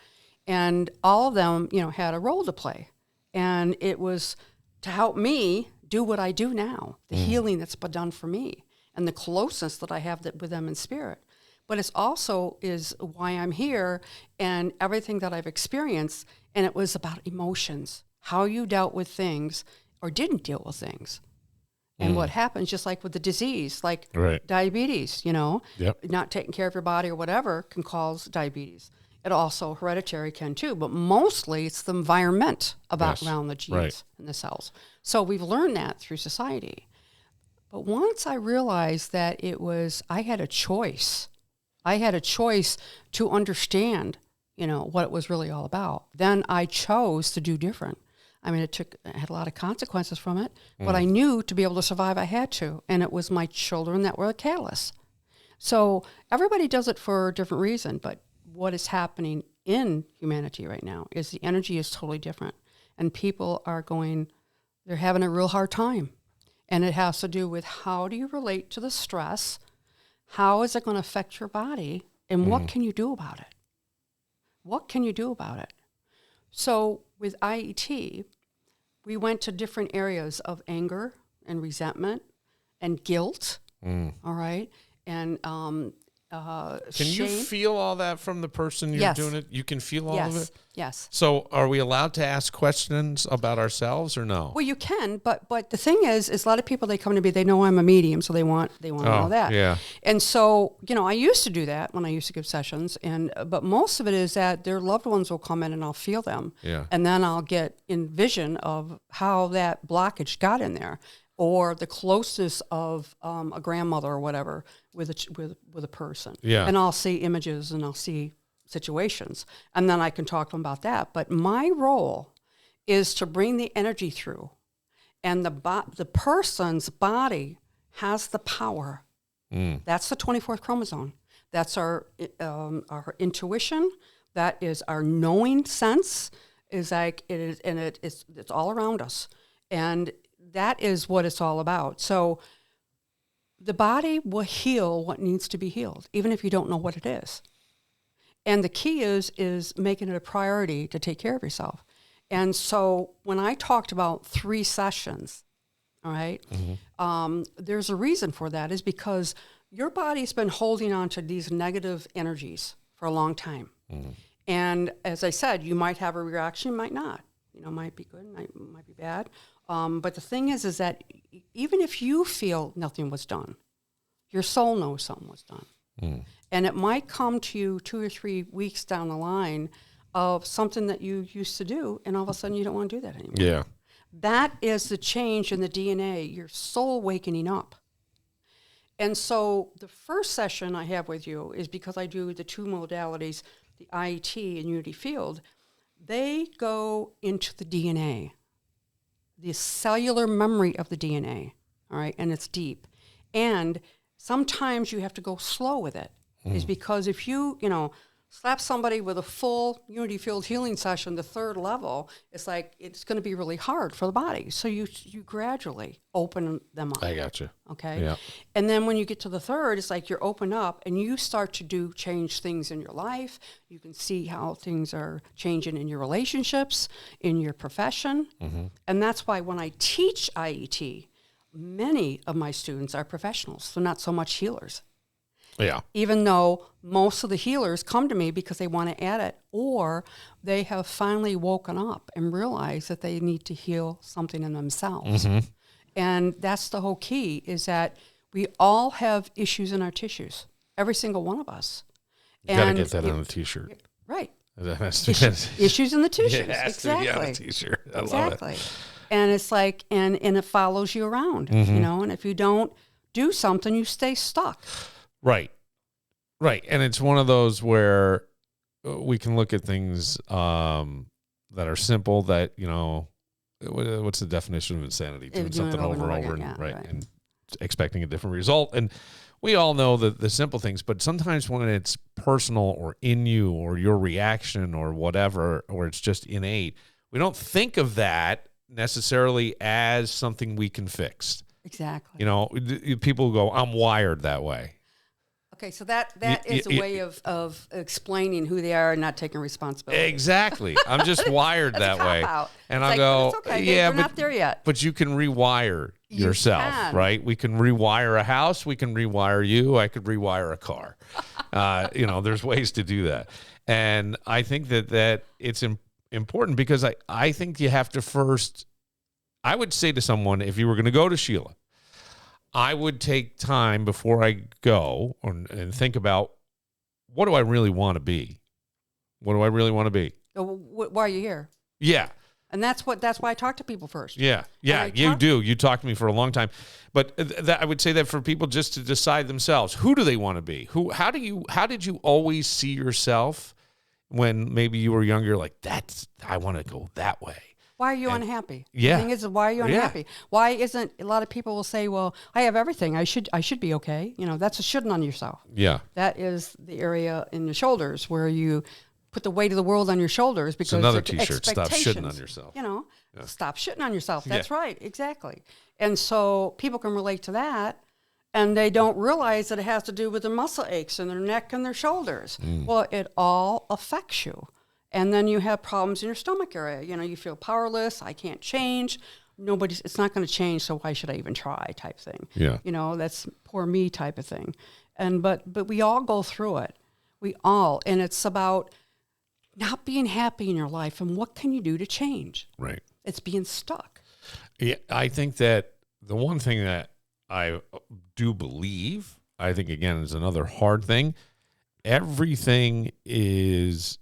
And all of them, had a role to play. And it was to help me do what I do now, the healing that's been done for me, and the closeness that I have with them in spirit. But it's also is why I'm here and everything that I've experienced. And it was about emotions, how you dealt with things or didn't deal with things. And what happens, just like with the disease, like diabetes, not taking care of your body or whatever can cause diabetes. It also, hereditary can too, but mostly it's the environment around the genes and the cells. So we've learned that through society. But once I realized that I had a choice. I had a choice to understand, what it was really all about. Then I chose to do different. I mean, I had a lot of consequences from it, but I knew to be able to survive, I had to. And it was my children that were the catalyst. So everybody does it for a different reason, but what is happening in humanity right now is the energy is totally different. And people they're having a real hard time. And it has to do with how do you relate to the stress? How is it going to affect your body? And what can you do about it? What can you do about it? So with IET, we went to different areas of anger and resentment and guilt, all right? And Can you feel all that from the person you're doing it? You can feel all of it? Yes. So are we allowed to ask questions about ourselves or no? Well, you can, but the thing is a lot of people, they come to me, they know I'm a medium, so they want to know that. Yeah. And so, I used to do that when I used to give sessions, but most of it is that their loved ones will come in and I'll feel them. Yeah. And then I'll get in vision of how that blockage got in there, or the closeness of a grandmother or whatever with a person. Yeah. And I'll see images and I'll see situations, and then I can talk to them about that. But my role is to bring the energy through, and the person's body has the power. That's the 24th chromosome. That's our intuition. That is our knowing sense. Is like it is, and it's all around us, and that is what it's all about. So the body will heal what needs to be healed, even if you don't know what it is. And the key is making it a priority to take care of yourself. And so when I talked about 3 sessions, all right, there's a reason for that, is because your body's been holding on to these negative energies for a long time. And as I said, you might have a reaction, might not. Might be good, might be bad. But the thing is that even if you feel nothing was done, your soul knows something was done. And it might come to you 2 or 3 weeks down the line of something that you used to do, and all of a sudden you don't want to do that anymore. Yeah. That is the change in the DNA, your soul wakening up. And so the first session I have with you is, because I do the 2 modalities, the IET and Unity Field, they go into the DNA, the cellular memory of the DNA, all right, and it's deep. And sometimes you have to go slow with it, is because if you slap somebody with a full Unity Field healing session, the 3rd level, it's like it's going to be really hard for the body. So you gradually open them up. I got you. Okay. Yeah. And then when you get to the 3rd, it's like you're open up and you start to change things in your life. You can see how things are changing in your relationships, in your profession. And that's why when I teach IET, many of my students are professionals. They're not so much healers. Yeah. Even though most of the healers come to me because they want to add it, or they have finally woken up and realized that they need to heal something in themselves. And that's the whole key, is that we all have issues in our tissues, every single one of us. You got to get that on a T-shirt. Right. That has to be, Issues in the tissues. it has Exactly. to be on a T-shirt. I Exactly. love it. And it's like, and it follows you around, and if you don't do something, you stay stuck. Right. And it's one of those where we can look at things that are simple, that, what's the definition of insanity? Doing something over and over, and expecting a different result. And we all know the simple things, but sometimes when it's personal or in you, or your reaction or whatever, or it's just innate, we don't think of that necessarily as something we can fix. Exactly. People go, I'm wired that way. Okay, so that is a way of explaining who they are and not taking responsibility. Exactly. I'm just wired that way. And I'll go, it's okay. yeah, You're not there yet. But you can rewire yourself, can. right? We can rewire a house. We can rewire you. I could rewire a car. There's ways to do that. And I think that it's important, because I think you have to first, I would say to someone, if you were going to go to Sheila, I would take time before I go and think about, what do I really want to be? What do I really want to be? Why are you here? Yeah. And that's why I talk to people first. Yeah, you do. You talked to me for a long time, but I would say that for people just to decide themselves, who do they want to be? How did you always see yourself when maybe you were younger? Like, I want to go that way. Why are you unhappy? Yeah. The thing is, why are you unhappy? Yeah. Why isn't, a lot of people will say, well, I have everything. I should be okay. That's a shouldn't on yourself. Yeah. That is the area in the shoulders where you put the weight of the world on your shoulders, because it's another T-shirt. Stop shitting on yourself. Stop shitting on yourself. That's right. Exactly. And so people can relate to that, and they don't realize that it has to do with their muscle aches in their neck and their shoulders. Well, it all affects you. And then you have problems in your stomach area. You feel powerless. I can't change. It's not going to change, so why should I even try, type thing. Yeah. That's poor me type of thing. But we all go through it. We all, and it's about not being happy in your life, and what can you do to change? Right. It's being stuck. Yeah, I think that the one thing that I do believe, I think, again, is another hard thing. Everything is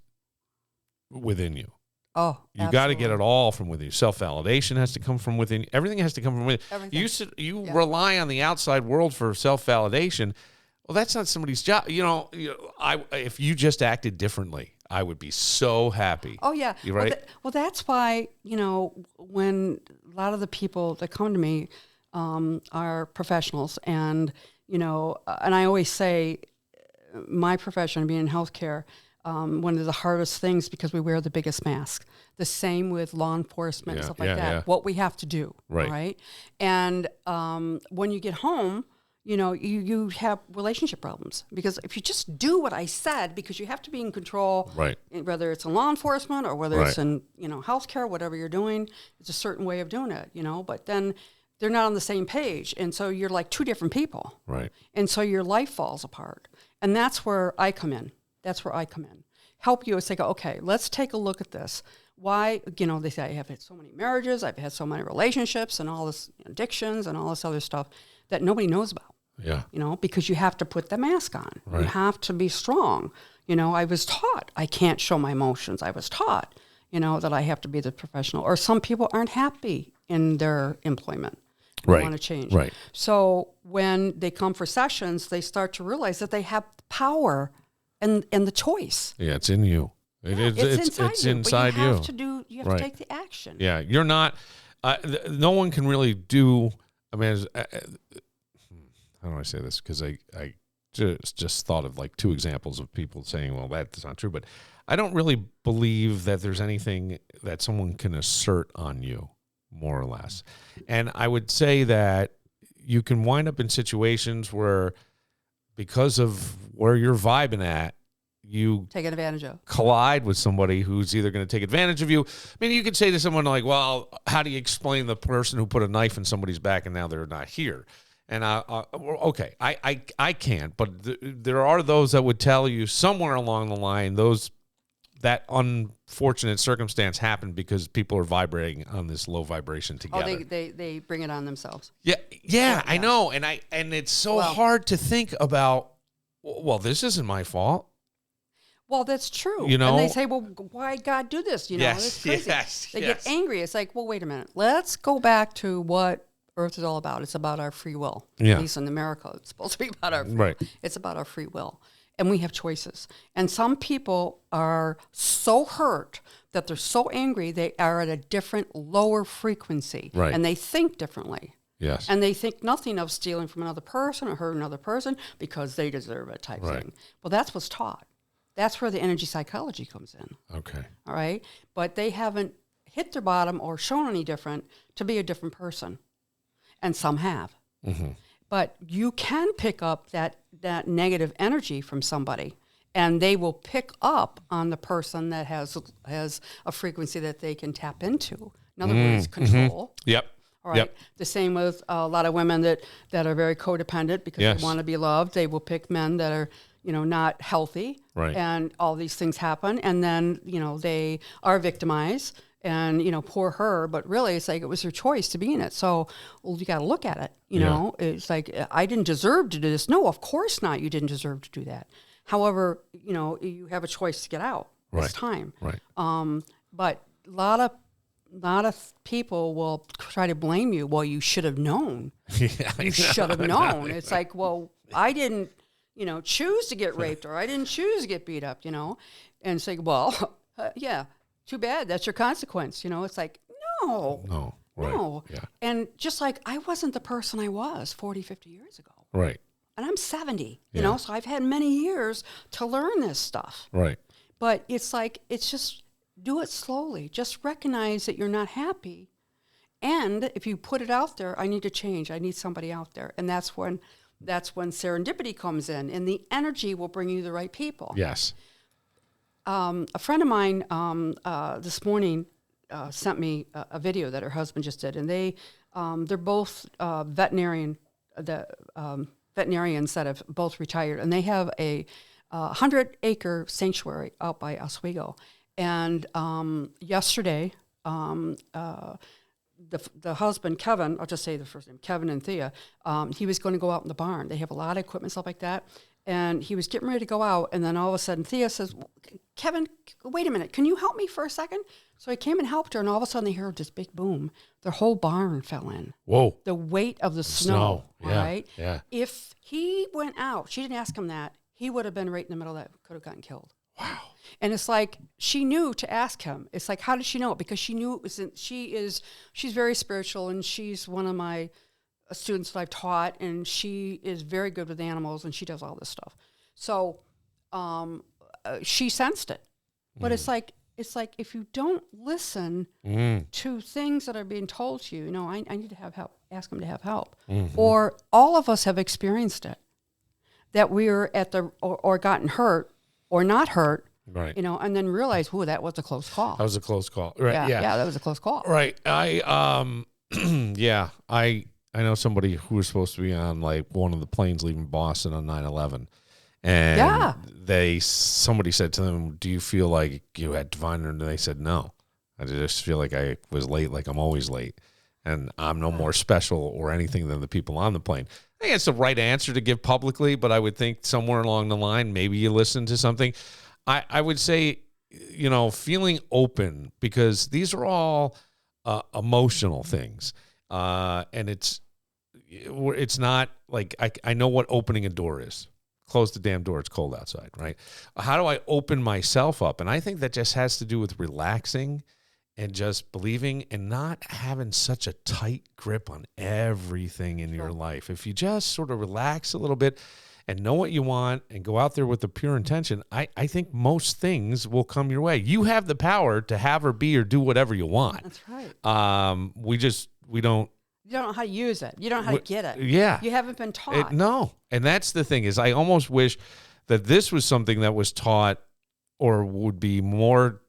within you. Oh, you got to get it all from within you. Self-validation has to come from within you. Everything has to come from within. Everything. You rely on the outside world for self-validation. Well, that's not somebody's job. If you just acted differently, I would be so happy. Oh, yeah. You right? Well, that's why, when a lot of the people that come to me are professionals, and, and I always say my profession, being in healthcare, one of the hardest things, because we wear the biggest mask. The same with law enforcement and stuff like that. Yeah. What we have to do, right? Right? And when you get home, you have relationship problems, because if you just do what I said, because you have to be in control, right? Whether it's in law enforcement or whether it's in healthcare, whatever you're doing, it's a certain way of doing it, But then they're not on the same page, and so you're like two different people, right? And so your life falls apart, and that's where I come in. Help you and say, okay, let's take a look at this. Why, they say, I have had so many marriages, I've had so many relationships and all this addictions and all this other stuff that nobody knows about. Yeah. Because you have to put the mask on. Right. You have to be strong. I was taught I can't show my emotions. I was taught, that I have to be the professional. Or some people aren't happy in their employment. They want to change. Right. So when they come for sessions, they start to realize that they have power and the choice. Yeah, it's in you. It's inside you. You have to take the action. Yeah, you're not. No one can really do. I mean, how do I say this? Because I just thought of like two examples of people saying, "Well, that's not true." But I don't really believe that there's anything that someone can assert on you, more or less. And I would say that you can wind up in situations where, because of where you're vibing at, you take advantage of, collide with somebody who's either going to take advantage of you. I mean, you could say to someone like, well, how do you explain the person who put a knife in somebody's back and now they're not here? And okay, I can't, but there are those that would tell you somewhere along the line, that unfortunate circumstance happened because people are vibrating on this low vibration together. Oh, they bring it on themselves. Yeah, I know. And it's so hard to think about, well, this isn't my fault. Well, that's true. And they say, well, why God do this? It's crazy. They get angry. It's like, well, wait a minute. Let's go back to what Earth is all about. It's about our free will. Yeah. At least in America, it's supposed to be about our free will. It's about our free will. And we have choices. And some people are so hurt that they're so angry, they are at a different, lower frequency. Right. And they think differently. Yes. And they think nothing of stealing from another person or hurting another person because they deserve it type thing. Well, that's what's taught. That's where the energy psychology comes in. Okay. All right? But they haven't hit their bottom or shown any different to be a different person. And some have. Mm-hmm. But you can pick up that negative energy from somebody, and they will pick up on the person that has a frequency that they can tap into. In other words, control. Mm-hmm. Yep. All right. Yep. The same with a lot of women that are very codependent because they want to be loved. They will pick men that are, not healthy. Right. And all these things happen. And then, they are victimized and, poor her. But really, it's like it was her choice to be in it. So you got to look at it. You know, it's like, I didn't deserve to do this. No, of course not. You didn't deserve to do that. However, you have a choice to get out. It's time. Right. But a lot of people will try to blame you. Well, you should have known. You should have known. It's like, well, I didn't, choose to get raped, or I didn't choose to get beat up, and it's like, well, too bad. That's your consequence. It's like, no. Right. No. Yeah. And just like I wasn't the person I was 40, 50 years ago. Right. And I'm 70, so I've had many years to learn this stuff. Right. But it's like, it's just do it slowly. Just recognize that you're not happy. And if you put it out there, I need to change. I need somebody out there. And that's when serendipity comes in, and the energy will bring you the right people. Yes. A friend of mine this morning sent me a video that her husband just did, and they're both veterinarian veterinarians that have both retired, and they have a 100-acre sanctuary out by Oswego. And yesterday, the husband, Kevin, I'll just say the first name, Kevin and Thea, he was going to go out in the barn. They have a lot of equipment, stuff like that. And he was getting ready to go out, and then all of a sudden Thea says, Kevin, wait a minute, can you help me for a second? So I came and helped her, and all of a sudden they heard this big boom. Their whole barn fell in. Whoa. The weight of the snow, Yeah, right? yeah. If he went out, she didn't ask him that, he would have been right in the middle of that, could have gotten killed. Wow. And it's like, she knew to ask him. It's like, how did she know it? Because she knew it was, she's very spiritual, and she's one of my students that I've taught, and she is very good with animals, and she does all this stuff. So she sensed it. But it's like if you don't listen to things that are being told to you, I need to have help. Ask them to have help. Or all of us have experienced it, that we're at or gotten hurt or not hurt, right? And then realize, whoa, that was a close call. That was a close call, right? Yeah, that was a close call. Right. I know somebody who was supposed to be on like one of the planes leaving Boston on 9/11. And somebody said to them, do you feel like you had divine? And they said, no, I just feel like I was late, like I'm always late. And I'm no more special or anything than the people on the plane. I think it's the right answer to give publicly, but I would think somewhere along the line, maybe you listen to something. I would say, feeling open, because these are all emotional things. And it's not like, I know what opening a door is. Close the damn door, it's cold outside, right? How do I open myself up? And I think that just has to do with relaxing and just believing and not having such a tight grip on everything in your life. If you just sort of relax a little bit and know what you want and go out there with the pure intention, I think most things will come your way. You have the power to have or be or do whatever you want. That's right. We don't. You don't know how to use it. You don't know how to get it. Yeah. You haven't been taught. No. And that's the thing, is I almost wish that this was something that was taught or would be more,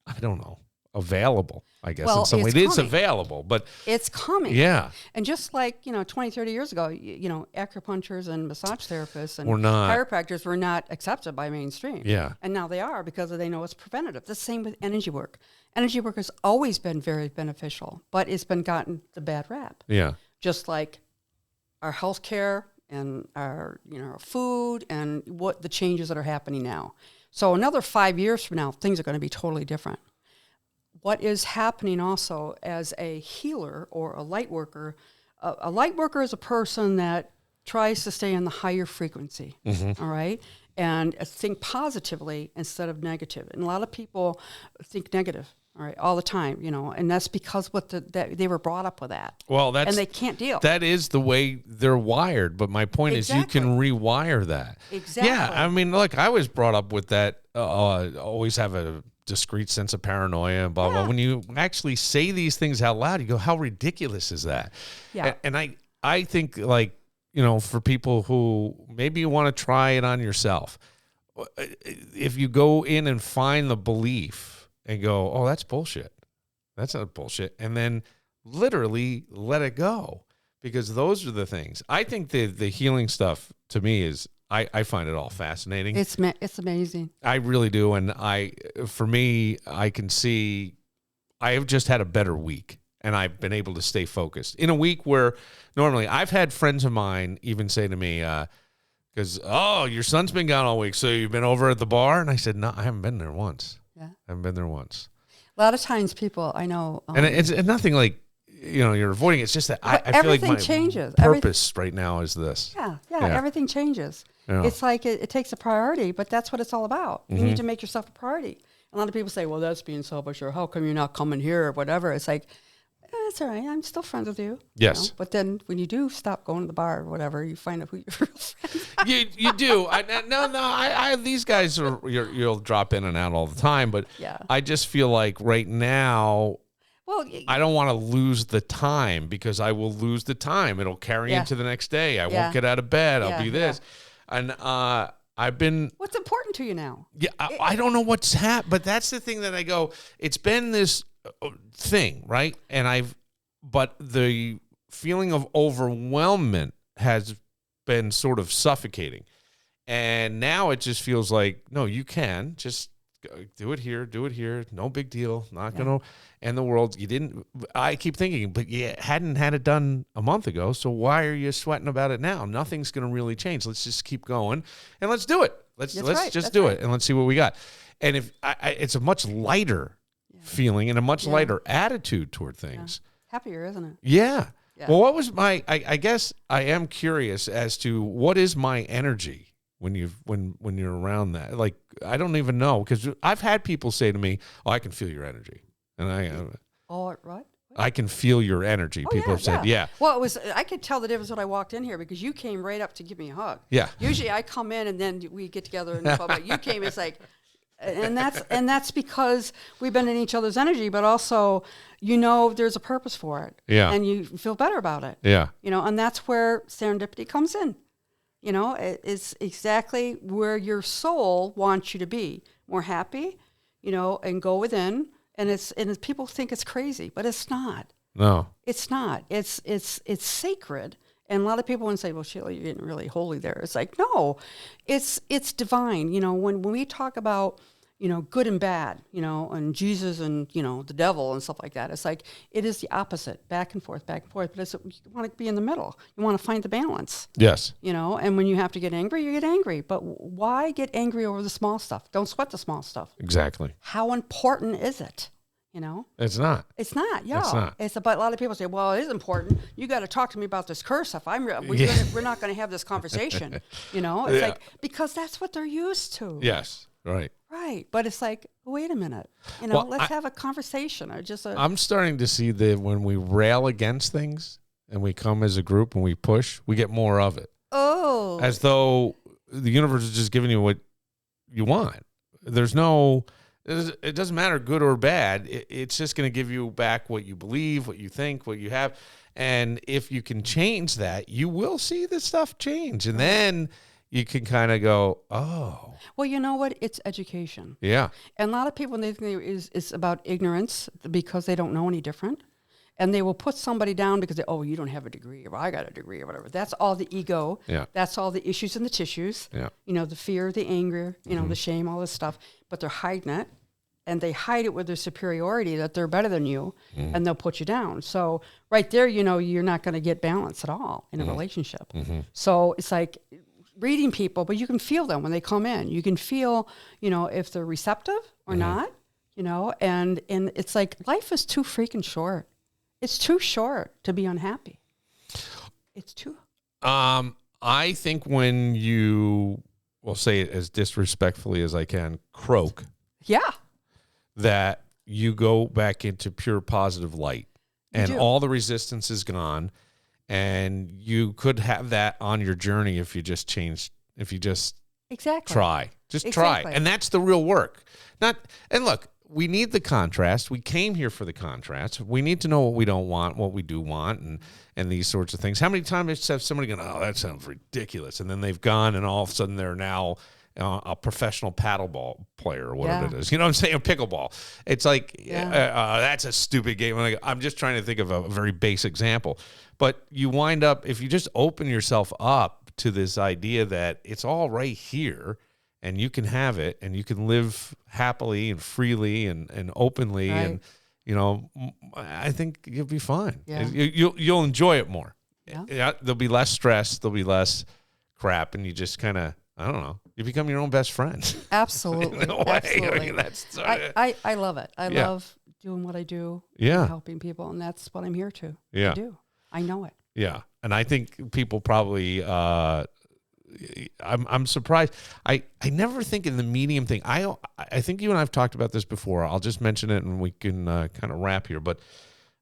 I don't know, available, I guess. Well, in some way. it's It is coming. available, but It's coming. yeah. And just like, 20, 30 years ago, acupuncturists and massage therapists and We're not. chiropractors were not accepted by mainstream. Yeah. And now they are, because they know it's preventative. The same with energy work. Energy work has always been very beneficial, but it's been gotten the bad rap. Yeah. Just like our healthcare and our food and what the changes that are happening now. So another 5 years from now, things are going to be totally different. What is happening also as a healer or a light worker, a light worker is a person that tries to stay in the higher frequency, all right? And think positively instead of negative. And a lot of people think negative, all right, all the time, and that's because they were brought up with that. Well, and they can't deal. That is the way they're wired. But my point is, you can rewire that. Exactly. Yeah. I mean, look, I was brought up with that. Always have a discrete sense of paranoia and blah, blah. When you actually say these things out loud, you go, how ridiculous is that? Yeah. And I think, like, for people who maybe you want to try it on yourself, if you go in and find the belief and go, oh, that's bullshit. That's not bullshit. And then literally let it go, because those are the things. I think the healing stuff to me is, I find it all fascinating. It's amazing. I really do. And for me, I can see I have just had a better week, and I've been able to stay focused in a week where normally I've had friends of mine even say to me, because, your son's been gone all week, so you've been over at the bar? And I said, no, I haven't been there once. Yeah. I haven't been there once. A lot of times people, I know. And it's nothing like, you're avoiding it. It's just that I feel like my changes. purpose right now is this. Yeah, everything changes. Yeah. It's like it takes a priority, but that's what it's all about. You need to make yourself a priority. A lot of people say, well, that's being selfish, or how come you're not coming here, or whatever. It's like, it's all right. I'm still friends with you. Yes. But then when you do stop going to the bar or whatever, you find out who your real friends are. You do. I these guys you'll drop in and out all the time, but Yeah. I just feel like right now, Well, I don't want to lose the time, because I will lose the time. It'll carry into the next day. I won't get out of bed. I'll be this. And I've been... What's important to you now? Yeah, I don't know what's happened, but that's the thing that I go, it's been this thing, right? And but the feeling of overwhelmment has been sort of suffocating. And now it just feels like, no, you can just do it here, no big deal, not going to end the world. I keep thinking, but you hadn't had it done a month ago, so why are you sweating about it now? Nothing's going to really change. Let's just keep going, and let's do it. Let's just do it, and let's see what we got. And if it's a much lighter feeling and a much lighter attitude toward things. Happier, isn't it? Yeah. Well, what was I guess I am curious as to what is my energy when you're around that. Like, I don't even know, because I've had people say to me, "Oh, I can feel your energy," and Right. I can feel your energy. People have said, "Yeah." Well, I could tell the difference when I walked in here, because you came right up to give me a hug. Yeah. Usually I come in and then we get together and but you came. It's like, and that's because we've been in each other's energy, but also there's a purpose for it. Yeah. And you feel better about it. Yeah. And that's where serendipity comes in. It's exactly where your soul wants you to be, more happy, and go within. And people think it's crazy, but it's not. No, it's not. It's sacred. And a lot of people want to say, "Well, Sheila, you're getting really holy there." It's like, no, it's divine. When we talk about good and bad, and Jesus and the devil and stuff like that, it's like it is the opposite, back and forth. But you want to be in the middle. You want to find the balance. Yes. And when you have to get angry, you get angry. But why get angry over the small stuff? Don't sweat the small stuff. Exactly. How important is it? It's not. It's not. Yeah. It's not. But a lot of people say, "Well, it is important. You got to talk to me about this curse stuff. We're not going to have this conversation." It's like, because that's what they're used to. Yes. Right. Right. But it's like, wait a minute. Let's have a conversation. Or just I'm starting to see that when we rail against things and we come as a group and we push, we get more of it. Oh. As though the universe is just giving you what you want. It doesn't matter good or bad. It's just going to give you back what you believe, what you think, what you have. And if you can change that, you will see this stuff change. And then you can kind of go, oh. Well, you know what? It's education. Yeah. And a lot of people, when they think it's about ignorance because they don't know any different. And they will put somebody down because you don't have a degree, or I got a degree, or whatever. That's all the ego. Yeah. That's all the issues in the tissues. Yeah. The fear, the anger, the shame, all this stuff. But they're hiding it. And they hide it with their superiority, that they're better than you, and they'll put you down. So right there, you're not going to get balance at all in a relationship. Mm-hmm. So it's like reading people, but you can feel them when they come in. You can feel, if they're receptive or not, and it's like life is too freaking short. It's too short to be unhappy. It's too. I think when you, will say it as disrespectfully as I can, croak. Yeah. That you go back into pure positive light, and all the resistance is gone, and you could have that on your journey if you just try. Try. And that's the real work. And look, we need the contrast. We came here for the contrast. We need to know what we don't want, what we do want, and these sorts of things. How many times have somebody gone, "Oh, that sounds ridiculous," and then they've gone, and all of a sudden they're now a professional paddleball player or whatever it is. You know what I'm saying? Pickleball. It's like, that's a stupid game. I'm just trying to think of a very base example. But you wind up, if you just open yourself up to this idea that it's all right here and you can have it and you can live happily and freely and openly. Right. And, I think you'll be fine. Yeah. You'll enjoy it more. Yeah. There'll be less stress. There'll be less crap. And you just kind of, I don't know. You become your own best friend. Absolutely. In a way. Absolutely. I love it. I love doing what I do. Yeah. Helping people. And that's what I'm here to do. I know it. Yeah. And I think people probably, I'm surprised. I never think in the medium thing. I think you and I have talked about this before. I'll just mention it and we can kind of wrap here. But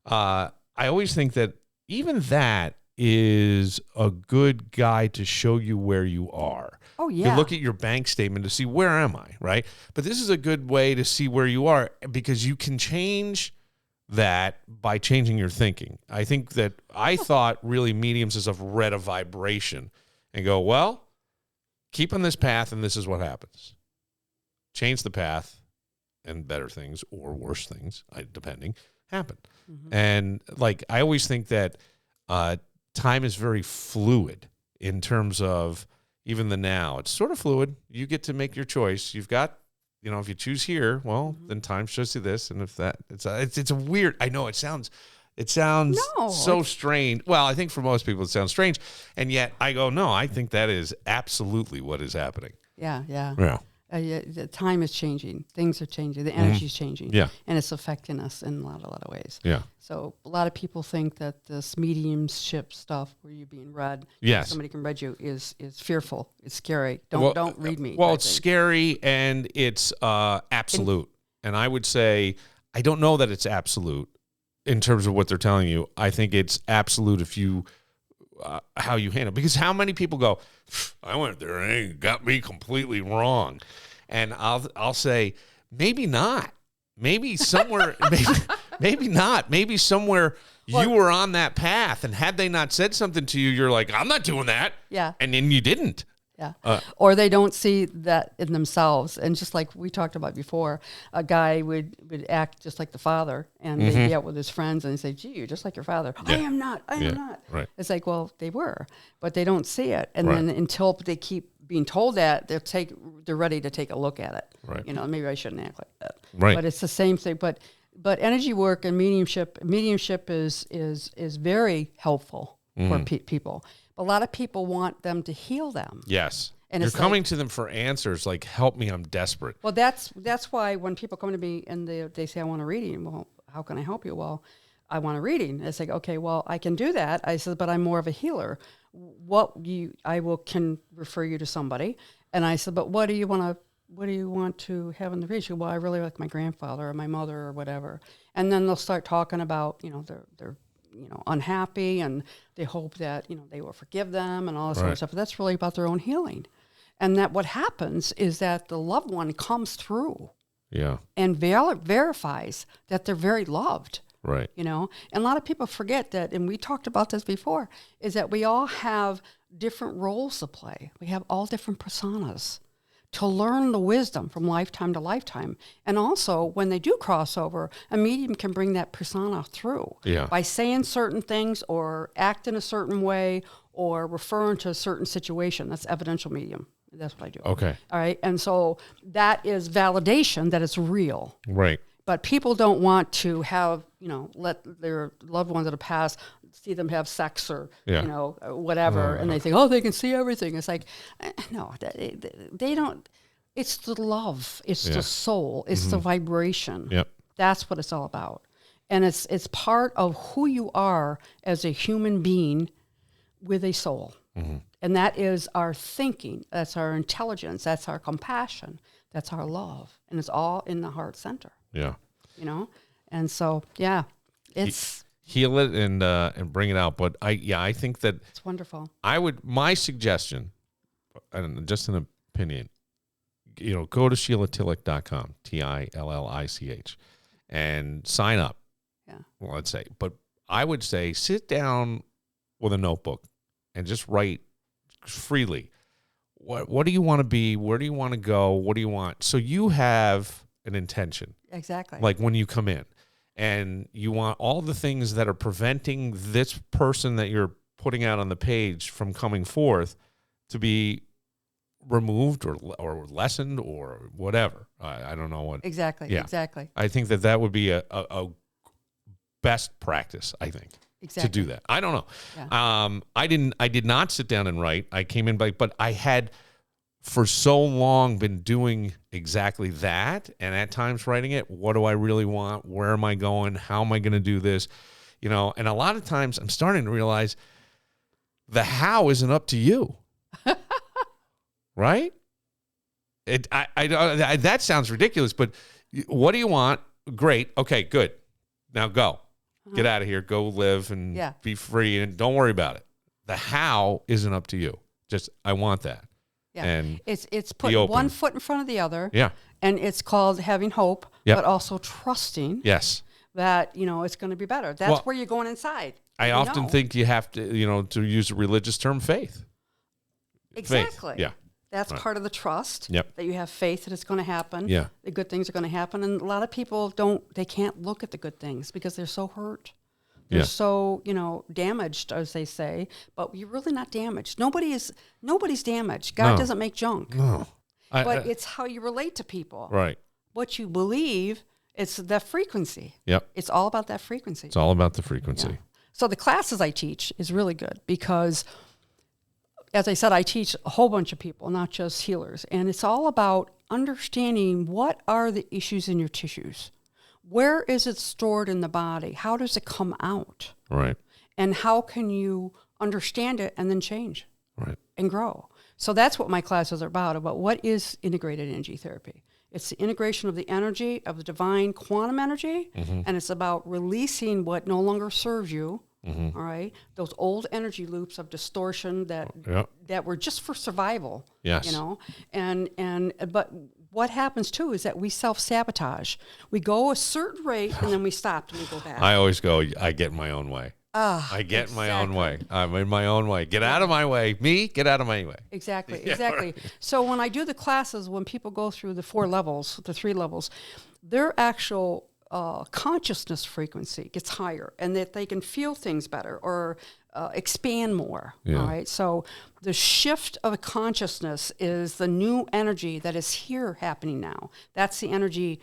I always think that even that is a good guide to show you where you are. Oh, yeah. You look at your bank statement to see where am I, right? But this is a good way to see where you are because you can change that by changing your thinking. I think that I thought really mediums is have read a vibration and go, well, keep on this path and this is what happens. Change the path and better things or worse things, depending, happen. Mm-hmm. And like I always think that time is very fluid. in terms of even the now. It's sort of fluid. You get to make your choice. You've got, if you choose here, well, then time shows you this, and if that, it's a weird. I know it sounds so strange. Well, I think for most people it sounds strange, and yet I go, no, I think that is absolutely what is happening. Yeah. Yeah. The time is changing. Things are changing. The energy is changing. Yeah. And it's affecting us in a lot of ways. Yeah. So a lot of people think that this mediumship stuff where you're being read, yes, somebody can read you is fearful. It's scary. Don't read me. Well, it's scary and it's absolute. And I would say, I don't know that it's absolute in terms of what they're telling you. I think it's absolute if you how you handle it. Because how many people go, I went there and it got me completely wrong. And I'll say, maybe not. Maybe somewhere, maybe not. Maybe somewhere you were on that path, and had they not said something to you, you're like, I'm not doing that. Yeah. And then you didn't. Yeah. Or they don't see that in themselves. And just like we talked about before, a guy would act just like the father, and they'd be out with his friends and they'd say, gee, you're just like your father. Yeah. I am not. I am not. Right. It's like, well, they were, but they don't see it. And then until they keep being told that, they're ready to take a look at it. Right. Maybe I shouldn't act like that. Right. But it's the same thing. But energy work and mediumship is very helpful for people. A lot of people want them to heal them. Yes. And you're coming to them for answers like, help me, I'm desperate. Well, that's why when people come to me and they say, I want a reading, well, how can I help you? Well, I want a reading. It's like, okay, well, I can do that. I said, but I'm more of a healer. Can refer you to somebody. And I said, but what do you want to have in the reading? Well, I really like my grandfather or my mother or whatever. And then they'll start talking about, they're unhappy, and they hope that, they will forgive them and all this sort of stuff. But that's really about their own healing. And that what happens is that the loved one comes through and verifies that they're very loved. Right. And a lot of people forget that, and we talked about this before, is that we all have different roles to play. We have all different personas to learn the wisdom from lifetime to lifetime. And also, when they do cross over, a medium can bring that persona through by saying certain things or act in a certain way or referring to a certain situation. That's evidential medium. That's what I do. Okay. All right. And so that is validation that it's real. Right. But people don't want to have, let their loved ones that have passed, see them have sex or, whatever. And they think, oh, they can see everything. It's like, no, they don't. It's the love. It's the soul. It's the vibration. Yep. That's what it's all about. And it's part of who you are as a human being with a soul. Mm-hmm. And that is our thinking. That's our intelligence. That's our compassion. That's our love. And it's all in the heart center. Yeah. And so, it's heal it and bring it out. But I think that it's wonderful. My suggestion, and just an opinion, go to SheilaTillich.com, TILLICH, and sign up. Yeah. Well, let's say, but I would say sit down with a notebook and just write freely. What do you want to be? Where do you want to go? What do you want? So you have an intention. Exactly. Like when you come in, and you want all the things that are preventing this person that you're putting out on the page from coming forth to be removed or lessened or whatever. I don't know what. Exactly. Yeah. Exactly. I think that would be a best practice, I think. Exactly. To do that. I don't know. Yeah. I did not sit down and write. I came in, but I had for so long been doing exactly that, and at times writing it. What do I really want? Where am I going? How am I going to do this? And a lot of times I'm starting to realize the how isn't up to you. Right? That sounds ridiculous, but what do you want? Great. Okay, good. Now go. Get out of here. Go live and be free, and don't worry about it. The how isn't up to you. Just, I want that. Yeah. And it's putting one foot in front of the other. Yeah. And it's called having hope, but also trusting. Yes. That, it's going to be better. That's where you're going inside. I often think you have to, to use a religious term, faith. Exactly. Faith. Yeah. That's part of the trust. Yep. That you have faith that it's going to happen. Yeah. The good things are going to happen. And a lot of people they can't look at the good things because they're so hurt. They're Yeah. so, damaged, as they say, but you're really not damaged. Nobody's damaged. God No. doesn't make junk. No. But it's how you relate to people. Right. What you believe, it's that frequency. Yep. It's all about that frequency. It's all about the frequency. Yeah. So the classes I teach is really good because, as I said, I teach a whole bunch of people, not just healers. And it's all about understanding what are the issues in your tissues. Where is it stored in the body? How does it come out? Right. And how can you understand it and then change Right. and grow? So that's what my classes are about what is integrated energy therapy. It's the integration of the energy, of the divine quantum energy, and it's about releasing what no longer serves you, all right? Those old energy loops of distortion that were just for survival, Yes. but what happens too is that we self-sabotage. We go a certain rate and then we stop and we go back. I always go, I get in my own way. I get in my own way. I'm in my own way. Get out of my way. Me, get out of my way. Exactly. Right. So when I do the classes, when people go through the 4 levels, the 3 levels, their actual consciousness frequency gets higher and that they can feel things better or expand more. Yeah. All right. So the shift of consciousness is the new energy that is here happening now. That's the energy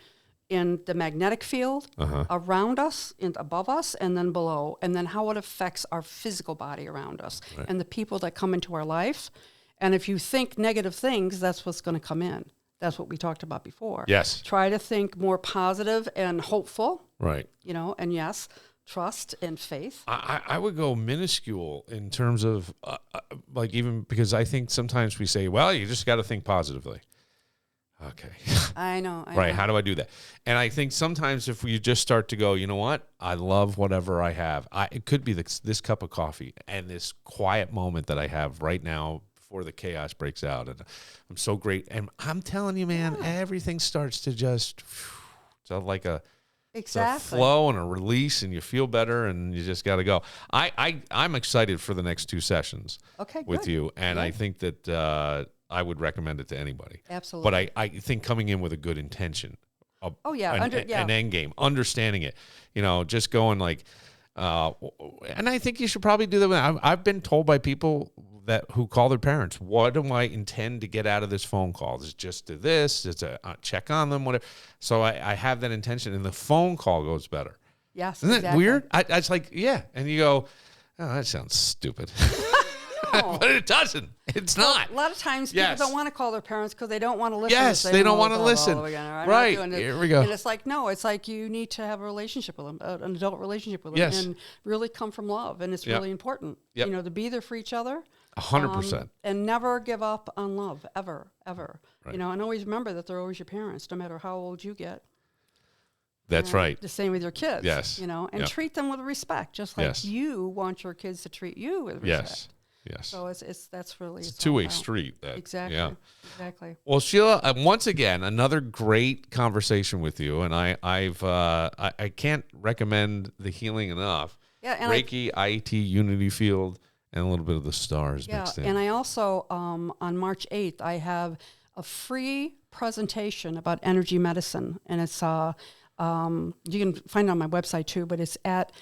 in the magnetic field around us, and above us, and then below, and then how it affects our physical body around us and the people that come into our life. And if you think negative things, that's what's going to come in. That's what we talked about before. Yes. Try to think more positive and hopeful, Right. and yes, trust and faith. I would go minuscule in terms of even because I think sometimes we say, well, you just got to think positively. Okay. I know. Right. How do I do that? And I think sometimes if we just start to go, you know what? I love whatever I have. It could be this cup of coffee and this quiet moment that I have right now before the chaos breaks out. And I'm so great. And I'm telling you, man, everything starts to just like it's a flow and a release, and you feel better, and you just got to go. I'm excited for the next 2 sessions with you. And I think that I would recommend it to anybody. Absolutely. But I think coming in with a good intention. An end game, understanding it, just going and I think you should probably do that. I've been told by people who call their parents, what do I intend to get out of this phone call? Is it just to this? It's a check on them, whatever. So I have that intention, and the phone call goes better. Yes. Isn't that weird? It's like, yeah. And you go, oh, that sounds stupid. But it doesn't. It's not. A lot of times people don't want to call their parents because they don't want to listen. Yes, they don't want to listen. Right. Here we go. And it's like, no, it's like you need to have a relationship with them, an adult relationship with them, and really come from love. And it's really important, to be there for each other. 100%. And never give up on love, ever, ever. Right. And always remember that they're always your parents, no matter how old you get. That's right. The same with your kids. Yes. And treat them with respect, just like you want your kids to treat you with respect. Yes. So that's really it's a two-way street. Exactly. Yeah. Exactly. Well, Sheila, once again, another great conversation with you, and I can't recommend the healing enough. Yeah, and Reiki, IET, Unity Field, and a little bit of the stars mixed in. And I also on March 8th I have a free presentation about energy medicine, and it's you can find it on my website too, but it's at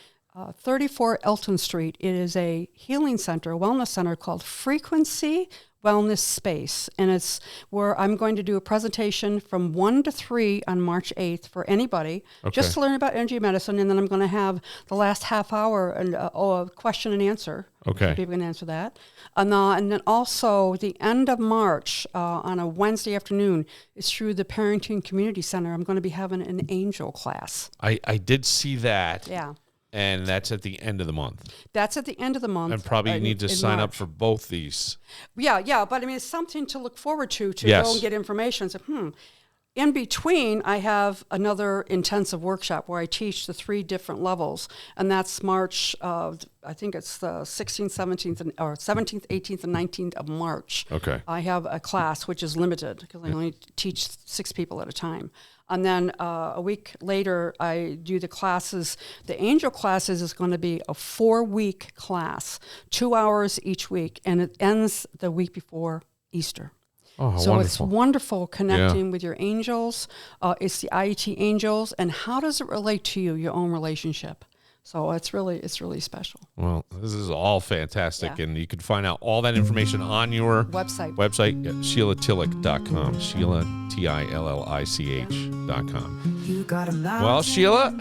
34 Elton Street. It is a healing center, a wellness center called Frequency Wellness Space. And it's where I'm going to do a presentation from 1 to 3 on March 8th for anybody, just to learn about energy medicine. And then I'm going to have the last half hour and a question and answer. Okay. People can answer that. And then also the end of March on a Wednesday afternoon is through the Parenting Community Center. I'm going to be having an angel class. I did see that. Yeah. And that's at the end of the month. That's at the end of the month. And probably you need to sign up for both these. Yeah. But I mean, it's something to look forward to go and get information. So, In between, I have another intensive workshop where I teach the 3 different levels. And that's March, I think it's the 16th, 17th, or 17th, 18th, and 19th of March. Okay. I have a class which is limited because I only teach 6 people at a time. And then a week later, I do the classes. The angel classes is going to be a 4-week class, 2 hours each week, and it ends the week before Easter. Oh, so wonderful. It's wonderful connecting with your angels. It's the IET angels. And how does it relate to you, your own relationship? So it's really special. Well, this is all fantastic, Yeah. and you can find out all that information on your Website. at SheilaTillich.com. Sheila, TILLICH.com. You got a Well, Sheila,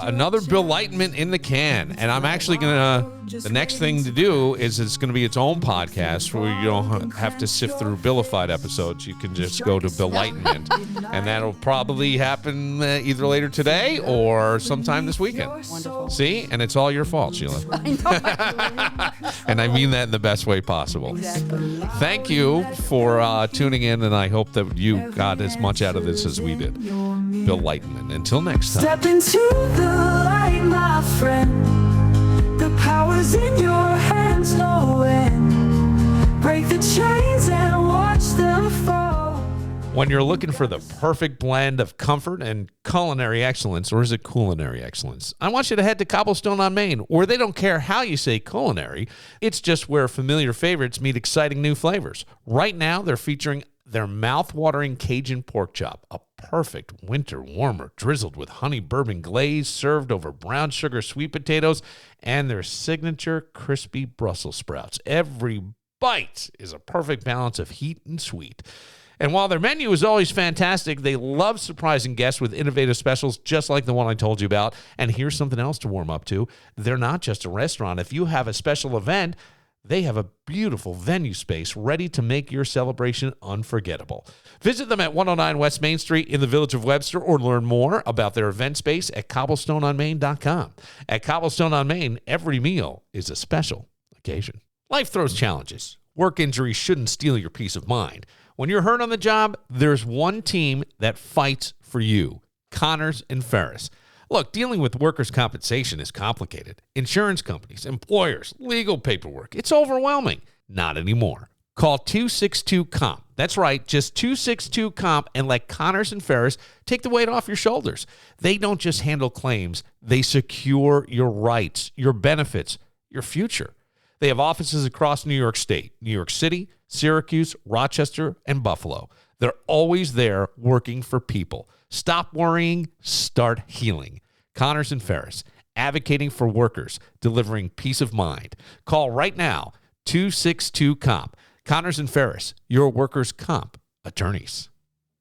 another Billightenment in the can, and I'm actually the next thing to do is it's going to be its own podcast where you don't have to sift through Billified episodes. You can just go to Billightenment, and that'll probably happen either later today or sometime this weekend. Wonderful. See? And it's all your fault, Sheila. I know. And I mean that in the best way possible. Exactly. Thank you for tuning in, and I hope that you got as much out of this as we did. Billightenment. Until next time. Step into the light, my friend. The power's in your hands, no end. Break the chains and watch them fall. When you're looking for the perfect blend of comfort and culinary excellence, or is it culinary excellence? I want you to head to Cobblestone on Main, where they don't care how you say culinary. It's just where familiar favorites meet exciting new flavors. Right now, they're featuring their mouth-watering Cajun pork chop, a perfect winter warmer drizzled with honey bourbon glaze, served over brown sugar sweet potatoes, and their signature crispy Brussels sprouts. Every bite is a perfect balance of heat and sweet. And while their menu is always fantastic, they love surprising guests with innovative specials just like the one I told you about. And here's something else to warm up to. They're not just a restaurant. If you have a special event, they have a beautiful venue space ready to make your celebration unforgettable. Visit them at 109 West Main Street in the Village of Webster, or learn more about their event space at cobblestoneonmain.com. At Cobblestone on Main, every meal is a special occasion. Life throws challenges. Work injuries shouldn't steal your peace of mind. When you're hurt on the job, there's one team that fights for you: Connors and Ferris. Look, dealing with workers' compensation is complicated. Insurance companies, employers, legal paperwork. It's overwhelming. Not anymore. Call 262-COMP. That's right, just 262-COMP, and let Connors and Ferris take the weight off your shoulders. They don't just handle claims. They secure your rights, your benefits, your future. They have offices across New York State, New York City, Syracuse, Rochester, and Buffalo. They're always there working for people. Stop worrying, start healing. Connors and Ferris, advocating for workers, delivering peace of mind. Call right now, 262-COMP. Connors and Ferris, your workers' comp attorneys.